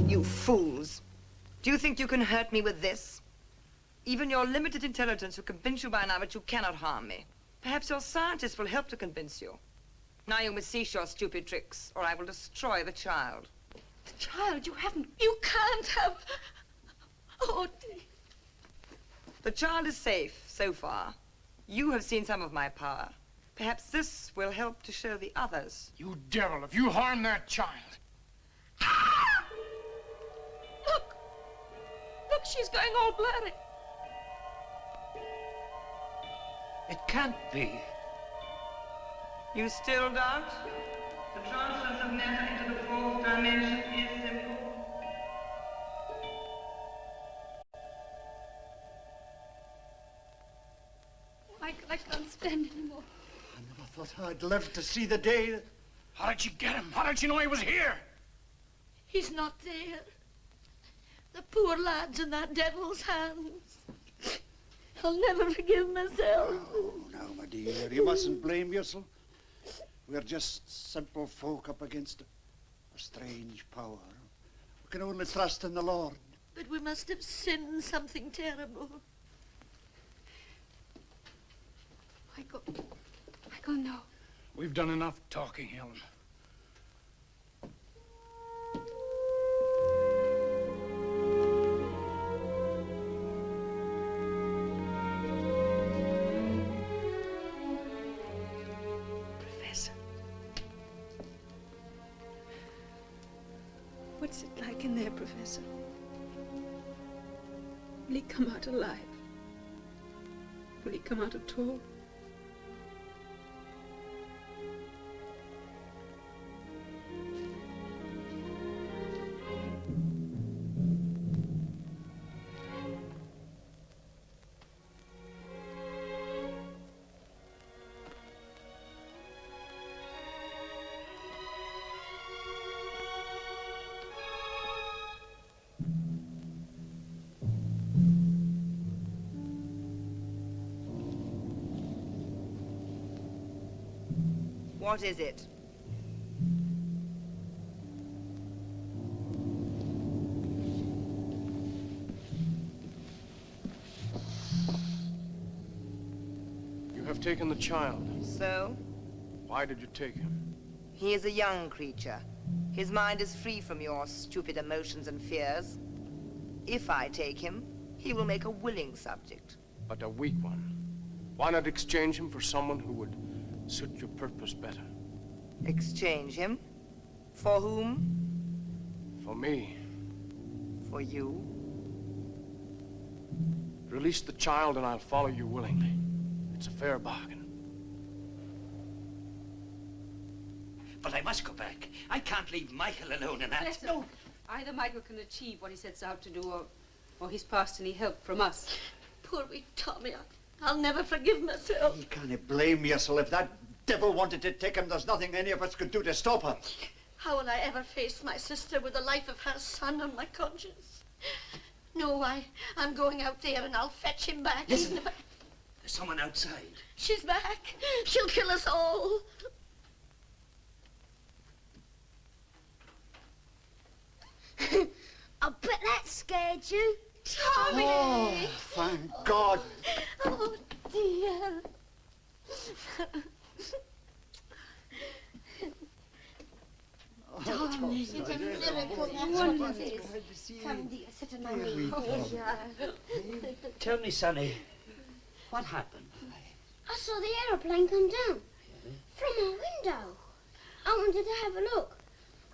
You fools. Do you think you can hurt me with this? Even your limited intelligence will convince you by now that you cannot harm me. Perhaps your scientists will help to convince you. Now you must cease your stupid tricks, or I will destroy the child. The child, you can't have... Oh, dear. The child is safe, so far. You have seen some of my power. Perhaps this will help to show the others. You devil, if you harm that child. Look, she's going all blurry. It can't be. You still doubt? The transference of matter into the fourth dimension is simple. Michael, I can't stand anymore. I never thought I'd live to see the day. How did you get him? How did you know he was here? He's not there. The poor lad's in that devil's hands. I'll never forgive myself. Oh, now, my dear, you mustn't blame yourself. We're just simple folk up against a strange power. We can only trust in the Lord. But we must have sinned something terrible. Michael, no. We've done enough talking, Helen. Professor. What's it like in there, Professor? Will he come out alive? Will he come out at all? What is it? You have taken the child. So? Why did you take him? He is a young creature. His mind is free from your stupid emotions and fears. If I take him, he will make a willing subject. But a weak one. Why not exchange him for someone who would suit your purpose better? Exchange him? For whom? For me. for you. Release the child and I'll follow you willingly. It's a fair bargain. But I must go back. I can't leave Michael alone in that. Listen, no. Either Michael can achieve what he sets out to do, or he's past any help from us. Poor wee Tommy. I'll never forgive myself. You can't blame yourself. If that devil wanted to take him, there's nothing any of us could do to stop her. How will I ever face my sister with the life of her son on my conscience? No, I'm going out there and I'll fetch him back. Listen, there's someone outside. She's back. She'll kill us all. I bet that scared you. Tommy! Oh, thank God. Oh, dear. Tommy, it's a miracle. That's what it is. Come, dear, sit in my knee. Tell me, Sonny, what happened? I saw the aeroplane come down from my window. I wanted to have a look.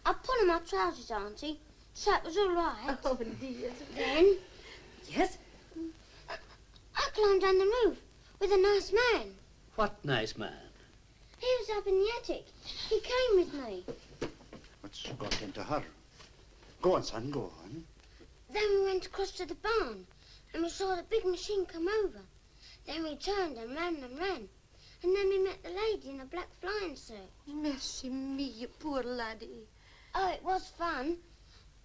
I put on my trousers, Auntie, so it was all right. Oh, dear. Then Yes? I climbed down the roof with a nice man. What nice man? He was up in the attic. He came with me. What's got into her? Go on, son, go on. Then we went across to the barn and we saw the big machine come over. Then we turned and ran and ran. And then we met the lady in a black flying suit. Mercy me, you poor laddie. Oh, it was fun.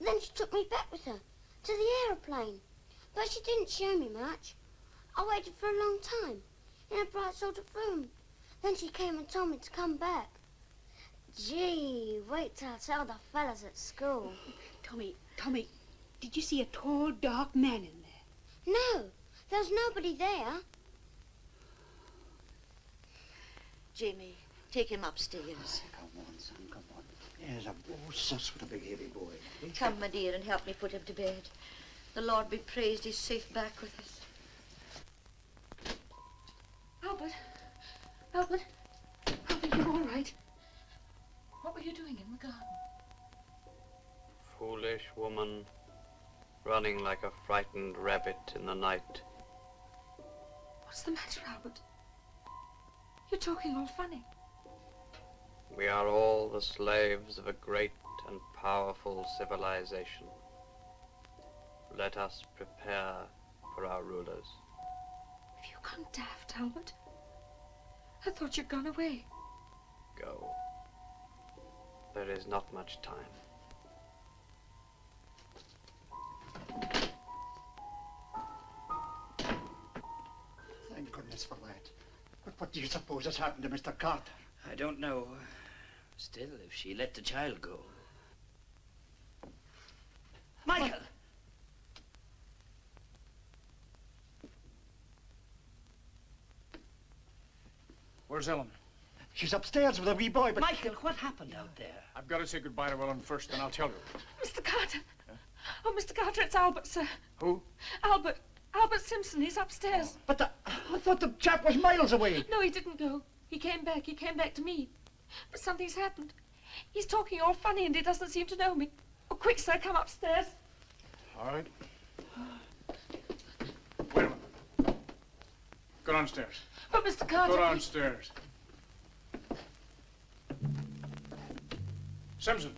Then she took me back with her to the aeroplane. But she didn't show me much. I waited for a long time in a bright sort of room. Then she came and told me to come back. Gee, wait till I tell the fellas at school. Tommy, did you see a tall, dark man in there? No, there was nobody there. Jamie, take him upstairs. Come on, son, come on. There's a sus with a big heavy boy. Come, my dear, and help me put him to bed. The Lord be praised, he's safe back with us. Albert, you're all right. What were you doing in the garden? Foolish woman, running like a frightened rabbit in the night. What's the matter, Albert? You're talking all funny. We are all the slaves of a great and powerful civilization. Let us prepare for our rulers. Have you gone daft, Albert? I thought you'd gone away. Go. There is not much time. Thank goodness for that. But what do you suppose has happened to Mr. Carter? I don't know. Still, if she let the child go. Michael! Where's Ellen? She's upstairs with a wee boy, but... Michael, what happened out there? I've got to say goodbye to Ellen first, then I'll tell you. Mr. Carter. Oh, Mr. Carter, it's Albert, sir. Who? Albert Simpson, he's upstairs. But I thought the chap was miles away. No, he didn't go. He came back to me. But something's happened. He's talking all funny and he doesn't seem to know me. Oh, quick, sir, come upstairs. All right. Wait a minute. Go downstairs. But Mr. Carter... Go downstairs. Simpson.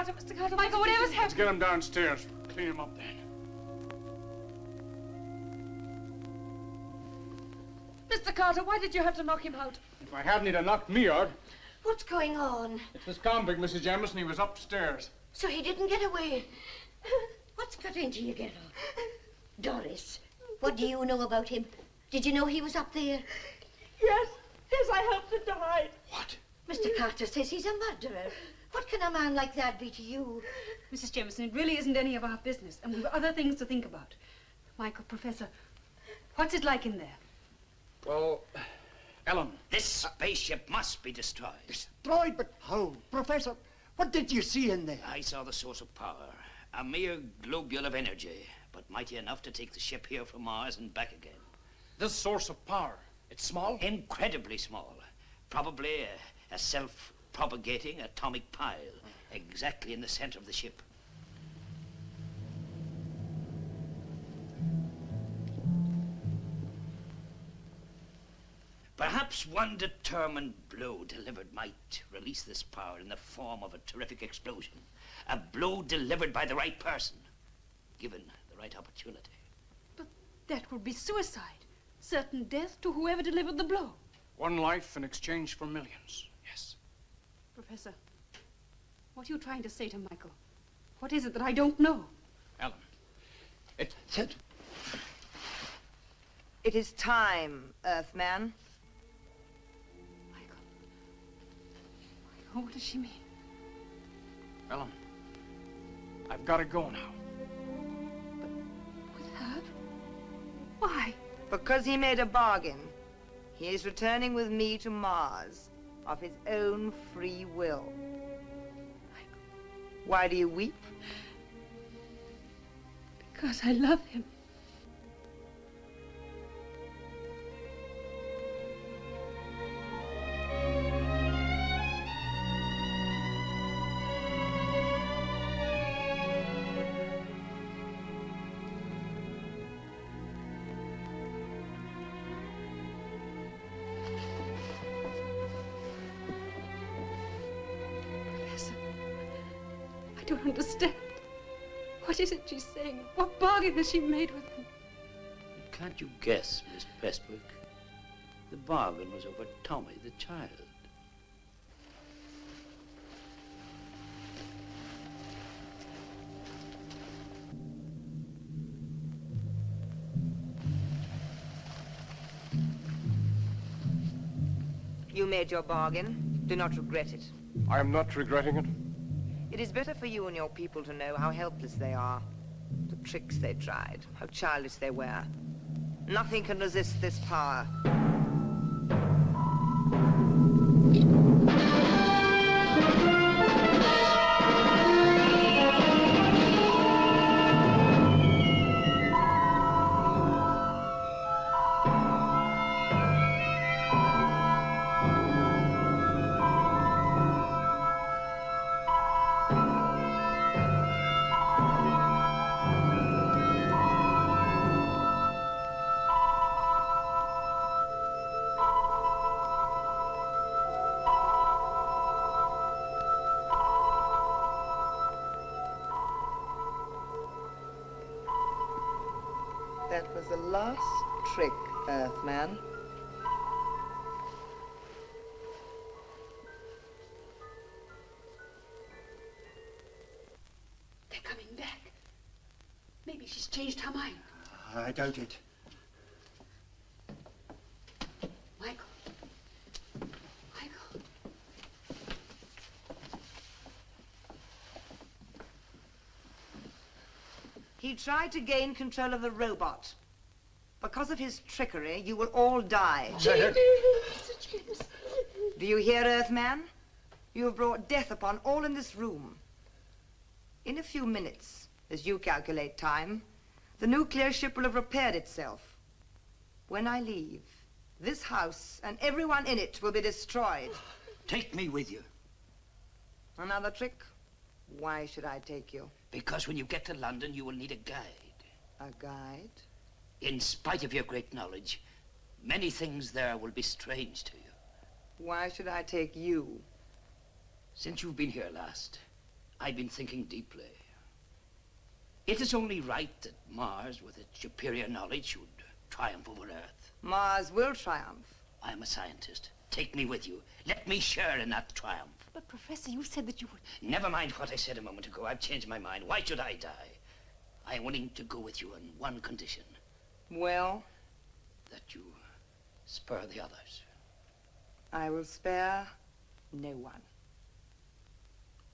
Mr. Carter, Michael, whatever's happened... Let's get him downstairs. Clean him up then. Carter, why did you have to knock him out? If I hadn't, he'd have knocked me out. What's going on? It's this convict, Mrs. Jameson. He was upstairs. So he didn't get away. What's got into you, girl? Doris, what do you know about him? Did you know he was up there? Yes, I helped him to hide. What? Mr. Carter says he's a murderer. What can a man like that be to you? Mrs. Jameson, it really isn't any of our business, and we've other things to think about. Michael, Professor, what's it like in there? Well, Ellen. This spaceship must be destroyed. Destroyed? But how? Professor, what did you see in there? I saw the source of power. A mere globule of energy, but mighty enough to take the ship here from Mars and back again. This source of power, it's small? Incredibly small. Probably a self-propagating atomic pile, exactly in the center of the ship. Perhaps one determined blow delivered might release this power in the form of a terrific explosion. A blow delivered by the right person, given the right opportunity. But that would be suicide. Certain death to whoever delivered the blow. One life in exchange for millions, yes. Professor, what are you trying to say to Michael? What is it that I don't know? Ellen, It is time, Earthman. Michael. Michael, what does she mean? Ellen, I've got to go now. With her? Why? Because he made a bargain. He is returning with me to Mars of his own free will. Michael. Why do you weep? Because I love him. I don't understand. What is it she's saying? What bargain has she made with him? Can't you guess, Miss Prestwick? The bargain was over Tommy the child. You made your bargain. Do not regret it. I am not regretting it. It is better for you and your people to know how helpless they are. The tricks they tried, how childish they were. Nothing can resist this power. That was the last trick, Earthman. They're coming back. Maybe she's changed her mind. I doubt it. Michael. Michael. He tried to gain control of the robot. Because of his trickery, you will all die. James. Do you hear, Earthman? You have brought death upon all in this room. In a few minutes, as you calculate time, the nuclear ship will have repaired itself. When I leave, this house and everyone in it will be destroyed. Take me with you. Another trick? Why should I take you? Because when you get to London, you will need a guide. A guide? In spite of your great knowledge, many things there will be strange to you. Why should I take you? Since you've been here last, I've been thinking deeply. It is only right that Mars, with its superior knowledge, should triumph over Earth. Mars will triumph. I'm a scientist. Take me with you. Let me share in that triumph. But, Professor, you said that you would... Never mind what I said a moment ago. I've changed my mind. Why should I die? I am willing to go with you on one condition. Well? That you spare the others. I will spare no one.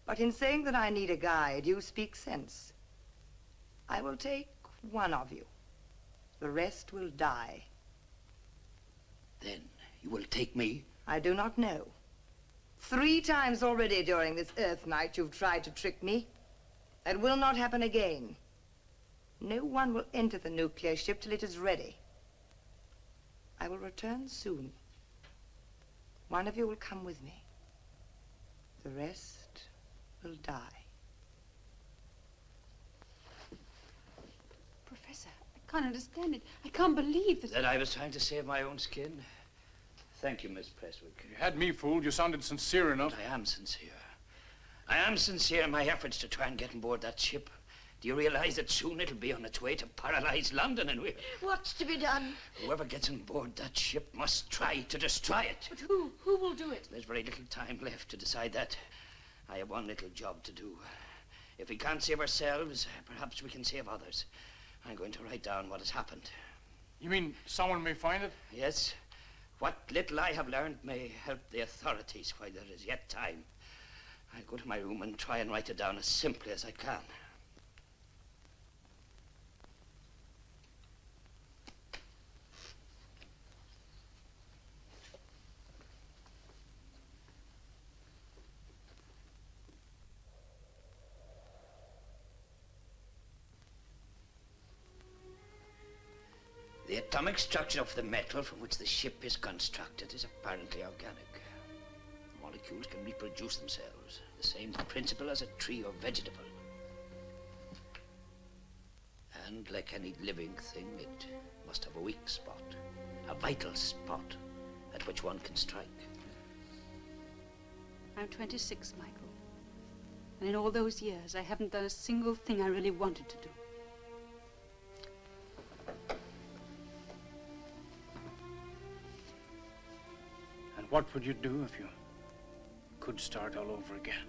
But in saying that I need a guide, you speak sense. I will take one of you. The rest will die. Then you will take me? I do not know. 3 times already during this Earth night you've tried to trick me. That will not happen again. No one will enter the nuclear ship till it is ready. I will return soon. One of you will come with me. The rest will die. Professor, I can't understand it. I can't believe that... That I was trying to save my own skin? Thank you, Miss Prestwick. You had me fooled. You sounded sincere enough. But I am sincere. I am sincere in my efforts to try and get on board that ship. Do you realize that soon it'll be on its way to paralyze London and we... What's to be done? Whoever gets on board that ship must try to destroy it. But who? Who will do it? There's very little time left to decide that. I have one little job to do. If we can't save ourselves, perhaps we can save others. I'm going to write down what has happened. You mean someone may find it? Yes. What little I have learned may help the authorities while there is yet time. I'll go to my room and try and write it down as simply as I can. The atomic structure of the metal from which the ship is constructed is apparently organic. The molecules can reproduce themselves, the same principle as a tree or vegetable. And like any living thing, it must have a weak spot, a vital spot at which one can strike. I'm 26, Michael. And in all those years, I haven't done a single thing I really wanted to do. What would you do if you could start all over again?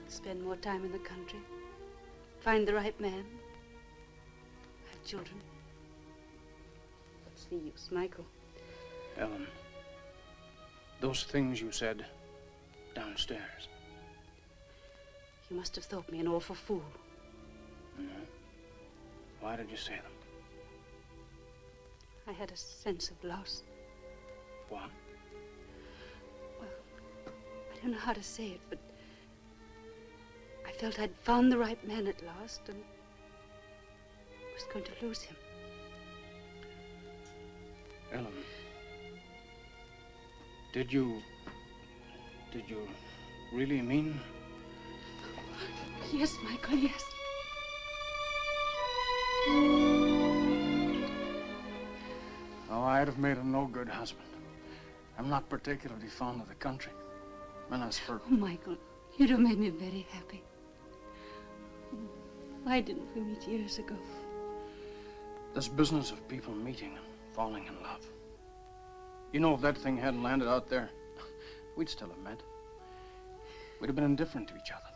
Spend more time in the country. Find the right man. Have children. What's the use, Michael? Ellen, those things you said downstairs. You must have thought me an awful fool. No. Why did you say them? I had a sense of loss. What? Well, I don't know how to say it, but I felt I'd found the right man at last and was going to lose him. Ellen, did you really mean? Yes, Michael, yes. Oh, I'd have made a no good husband. I'm not particularly fond of the country. And as for... Oh, Michael, you'd have made me very happy. Why didn't we meet years ago? This business of people meeting and falling in love. You know, if that thing hadn't landed out there, we'd still have met. We'd have been indifferent to each other.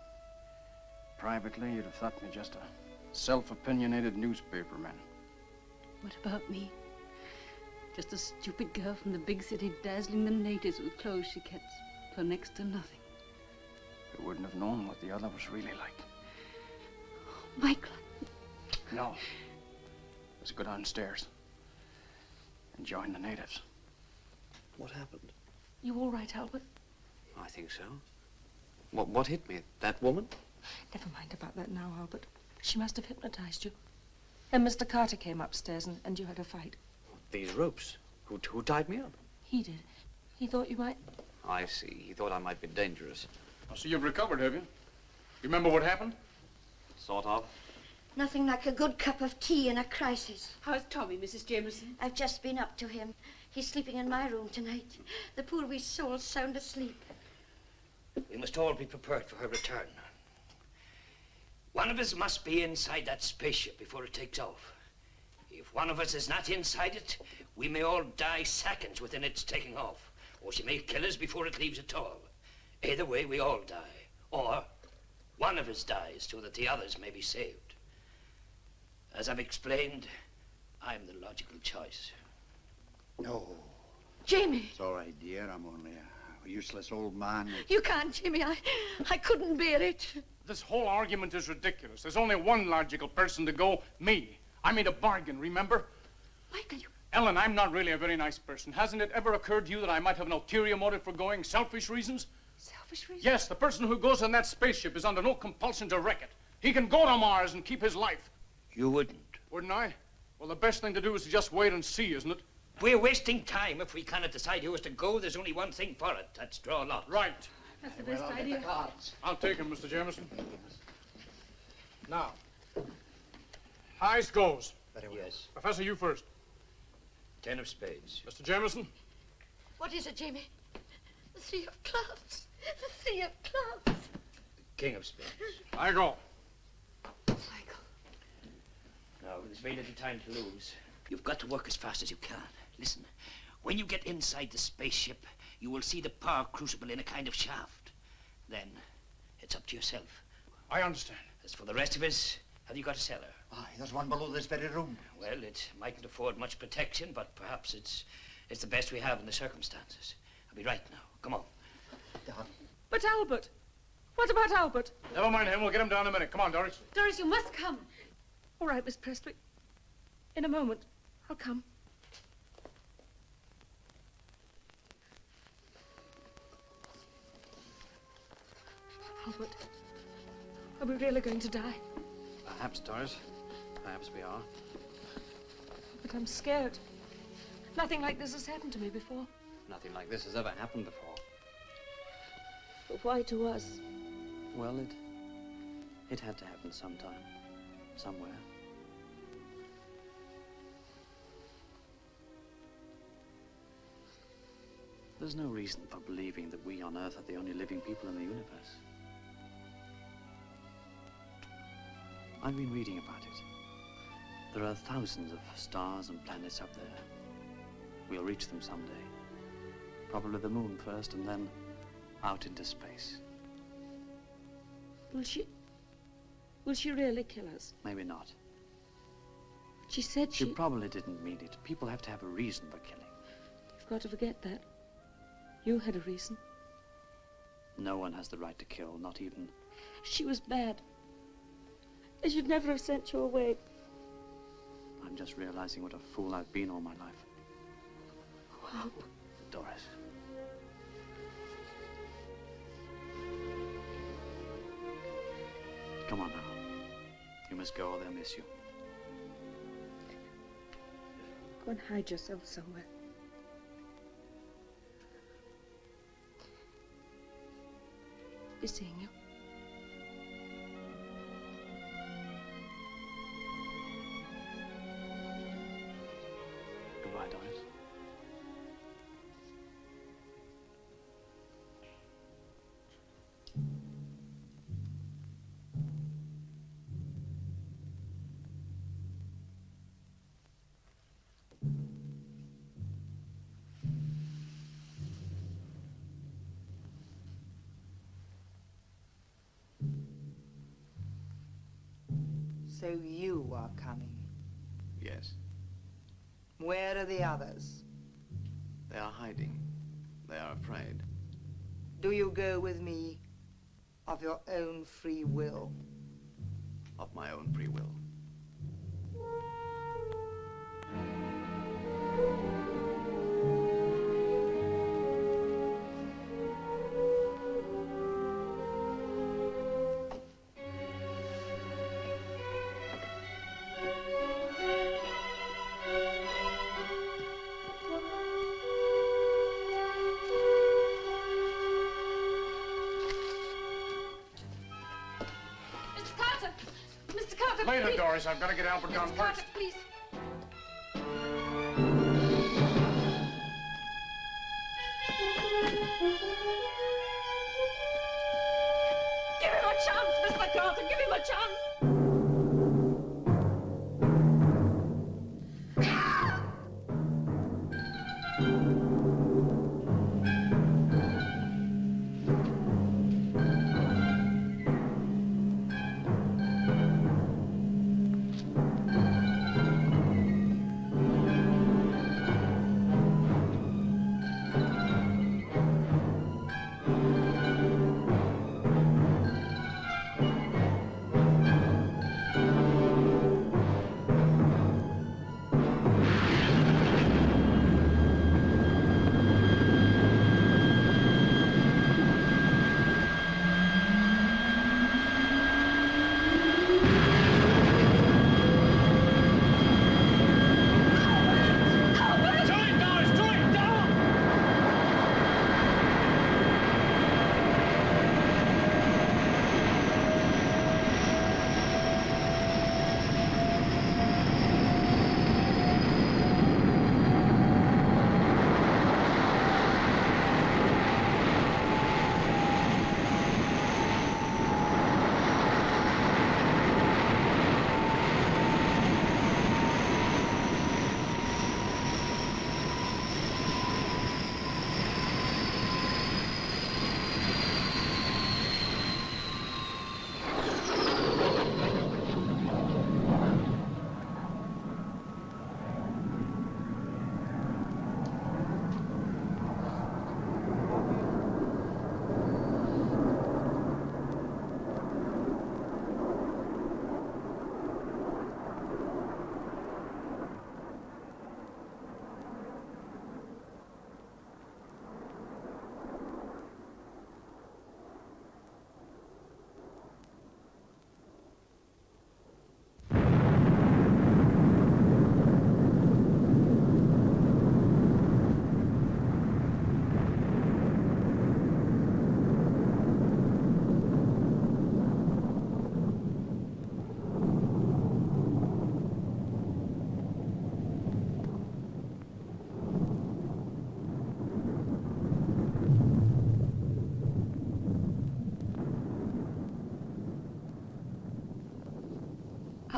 Privately, you'd have thought me just a self-opinionated newspaperman. What about me? Just a stupid girl from the big city dazzling the natives with clothes she gets for next to nothing. You wouldn't have known what the other was really like. Oh, Michael. No. Let's go downstairs and join the natives. What happened? You all right, Albert? I think so. What hit me? That woman? Never mind about that now, Albert. She must have hypnotized you. Then Mr. Carter came upstairs and you had a fight. These ropes. Who tied me up? He did. He thought you might... I see. He thought I might be dangerous. Oh, so you've recovered, have you? You remember what happened? Sort of. Nothing like a good cup of tea in a crisis. How's Tommy, Mrs. Jameson? I've just been up to him. He's sleeping in my room tonight. The poor wee soul's sound asleep. We must all be prepared for her return. One of us must be inside that spaceship before it takes off. If one of us is not inside it, we may all die seconds within its taking off. Or she may kill us before it leaves at all. Either way, we all die. Or one of us dies so that the others may be saved. As I've explained, I'm the logical choice. No. Jamie! It's all right, dear. I'm only a useless old man. You can't, Jamie. I couldn't bear it. This whole argument is ridiculous. There's only one logical person to go, me. I made a bargain, remember? Michael, you... Ellen, I'm not really a very nice person. Hasn't it ever occurred to you that I might have an ulterior motive for going? Selfish reasons? Selfish reasons? Yes, the person who goes on that spaceship is under no compulsion to wreck it. He can go to Mars and keep his life. You wouldn't. Wouldn't I? Well, the best thing to do is to just wait and see, isn't it? We're wasting time. If we cannot decide who is to go, there's only one thing for it. That's draw lots. Right. That's the best idea. I'll take him, Mr. Jameson. Now, highs goes. Very well. Yes. Professor, you first. 10 of spades. Mr. Jameson? What is it, Jamie? The 3 of clubs. The 3 of clubs. King of spades. I go. Michael. Now, there's very little time to lose. You've got to work as fast as you can. Listen, when you get inside the spaceship, you will see the power crucible in a kind of shaft. Then, it's up to yourself. I understand. As for the rest of us, have you got a cellar? Aye, there's one below this very room. Well, it mightn't afford much protection, but perhaps it's the best we have in the circumstances. I'll be right now. Come on. But Albert. What about Albert? Never mind him. We'll get him down in a minute. Come on, Doris. Doris, you must come. All right, Miss Prestwick. In a moment. I'll come. Albert, are we really going to die? Perhaps, Doris. Perhaps we are. But I'm scared. Nothing like this has happened to me before. Nothing like this has ever happened before. But why to us? Well, it had to happen sometime. Somewhere. There's no reason for believing that we on Earth are the only living people in the universe. I've been reading about it. There are thousands of stars and planets up there. We'll reach them someday. Probably the moon first, and then out into space. Will she really kill us? Maybe not. She said She probably didn't mean it. People have to have a reason for killing. You've got to forget that. You had a reason. No one has the right to kill, not even... She was bad. I should never have sent you away. I'm just realizing what a fool I've been all my life. Wow. Doris. Come on now. You must go or they'll miss you. Go and hide yourself somewhere. Be seeing you. Goodbye, Doris. So you are coming. Yes. Where are the others? They are hiding. They are afraid. Do you go with me of your own free will? Of my own free will. Later, Doris. I've got to get Albert down first. Please. Give him a chance, Mr. Carter. Give him a chance.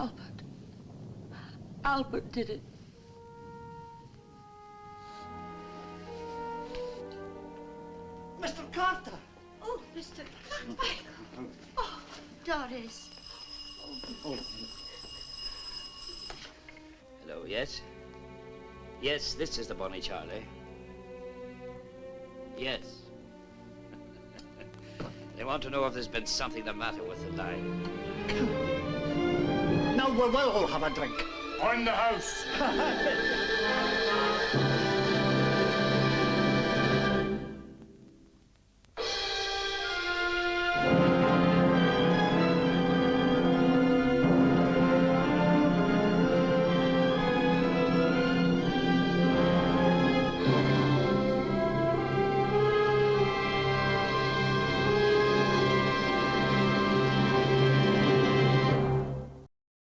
Albert. Albert did it. Mr. Carter! Oh, Mr. Carter. Oh, Doris. Hello, yes? Yes, this is the Bonnie Charlie. Yes. They want to know if there's been something the matter with the line. Now we'll all have a drink. On the house!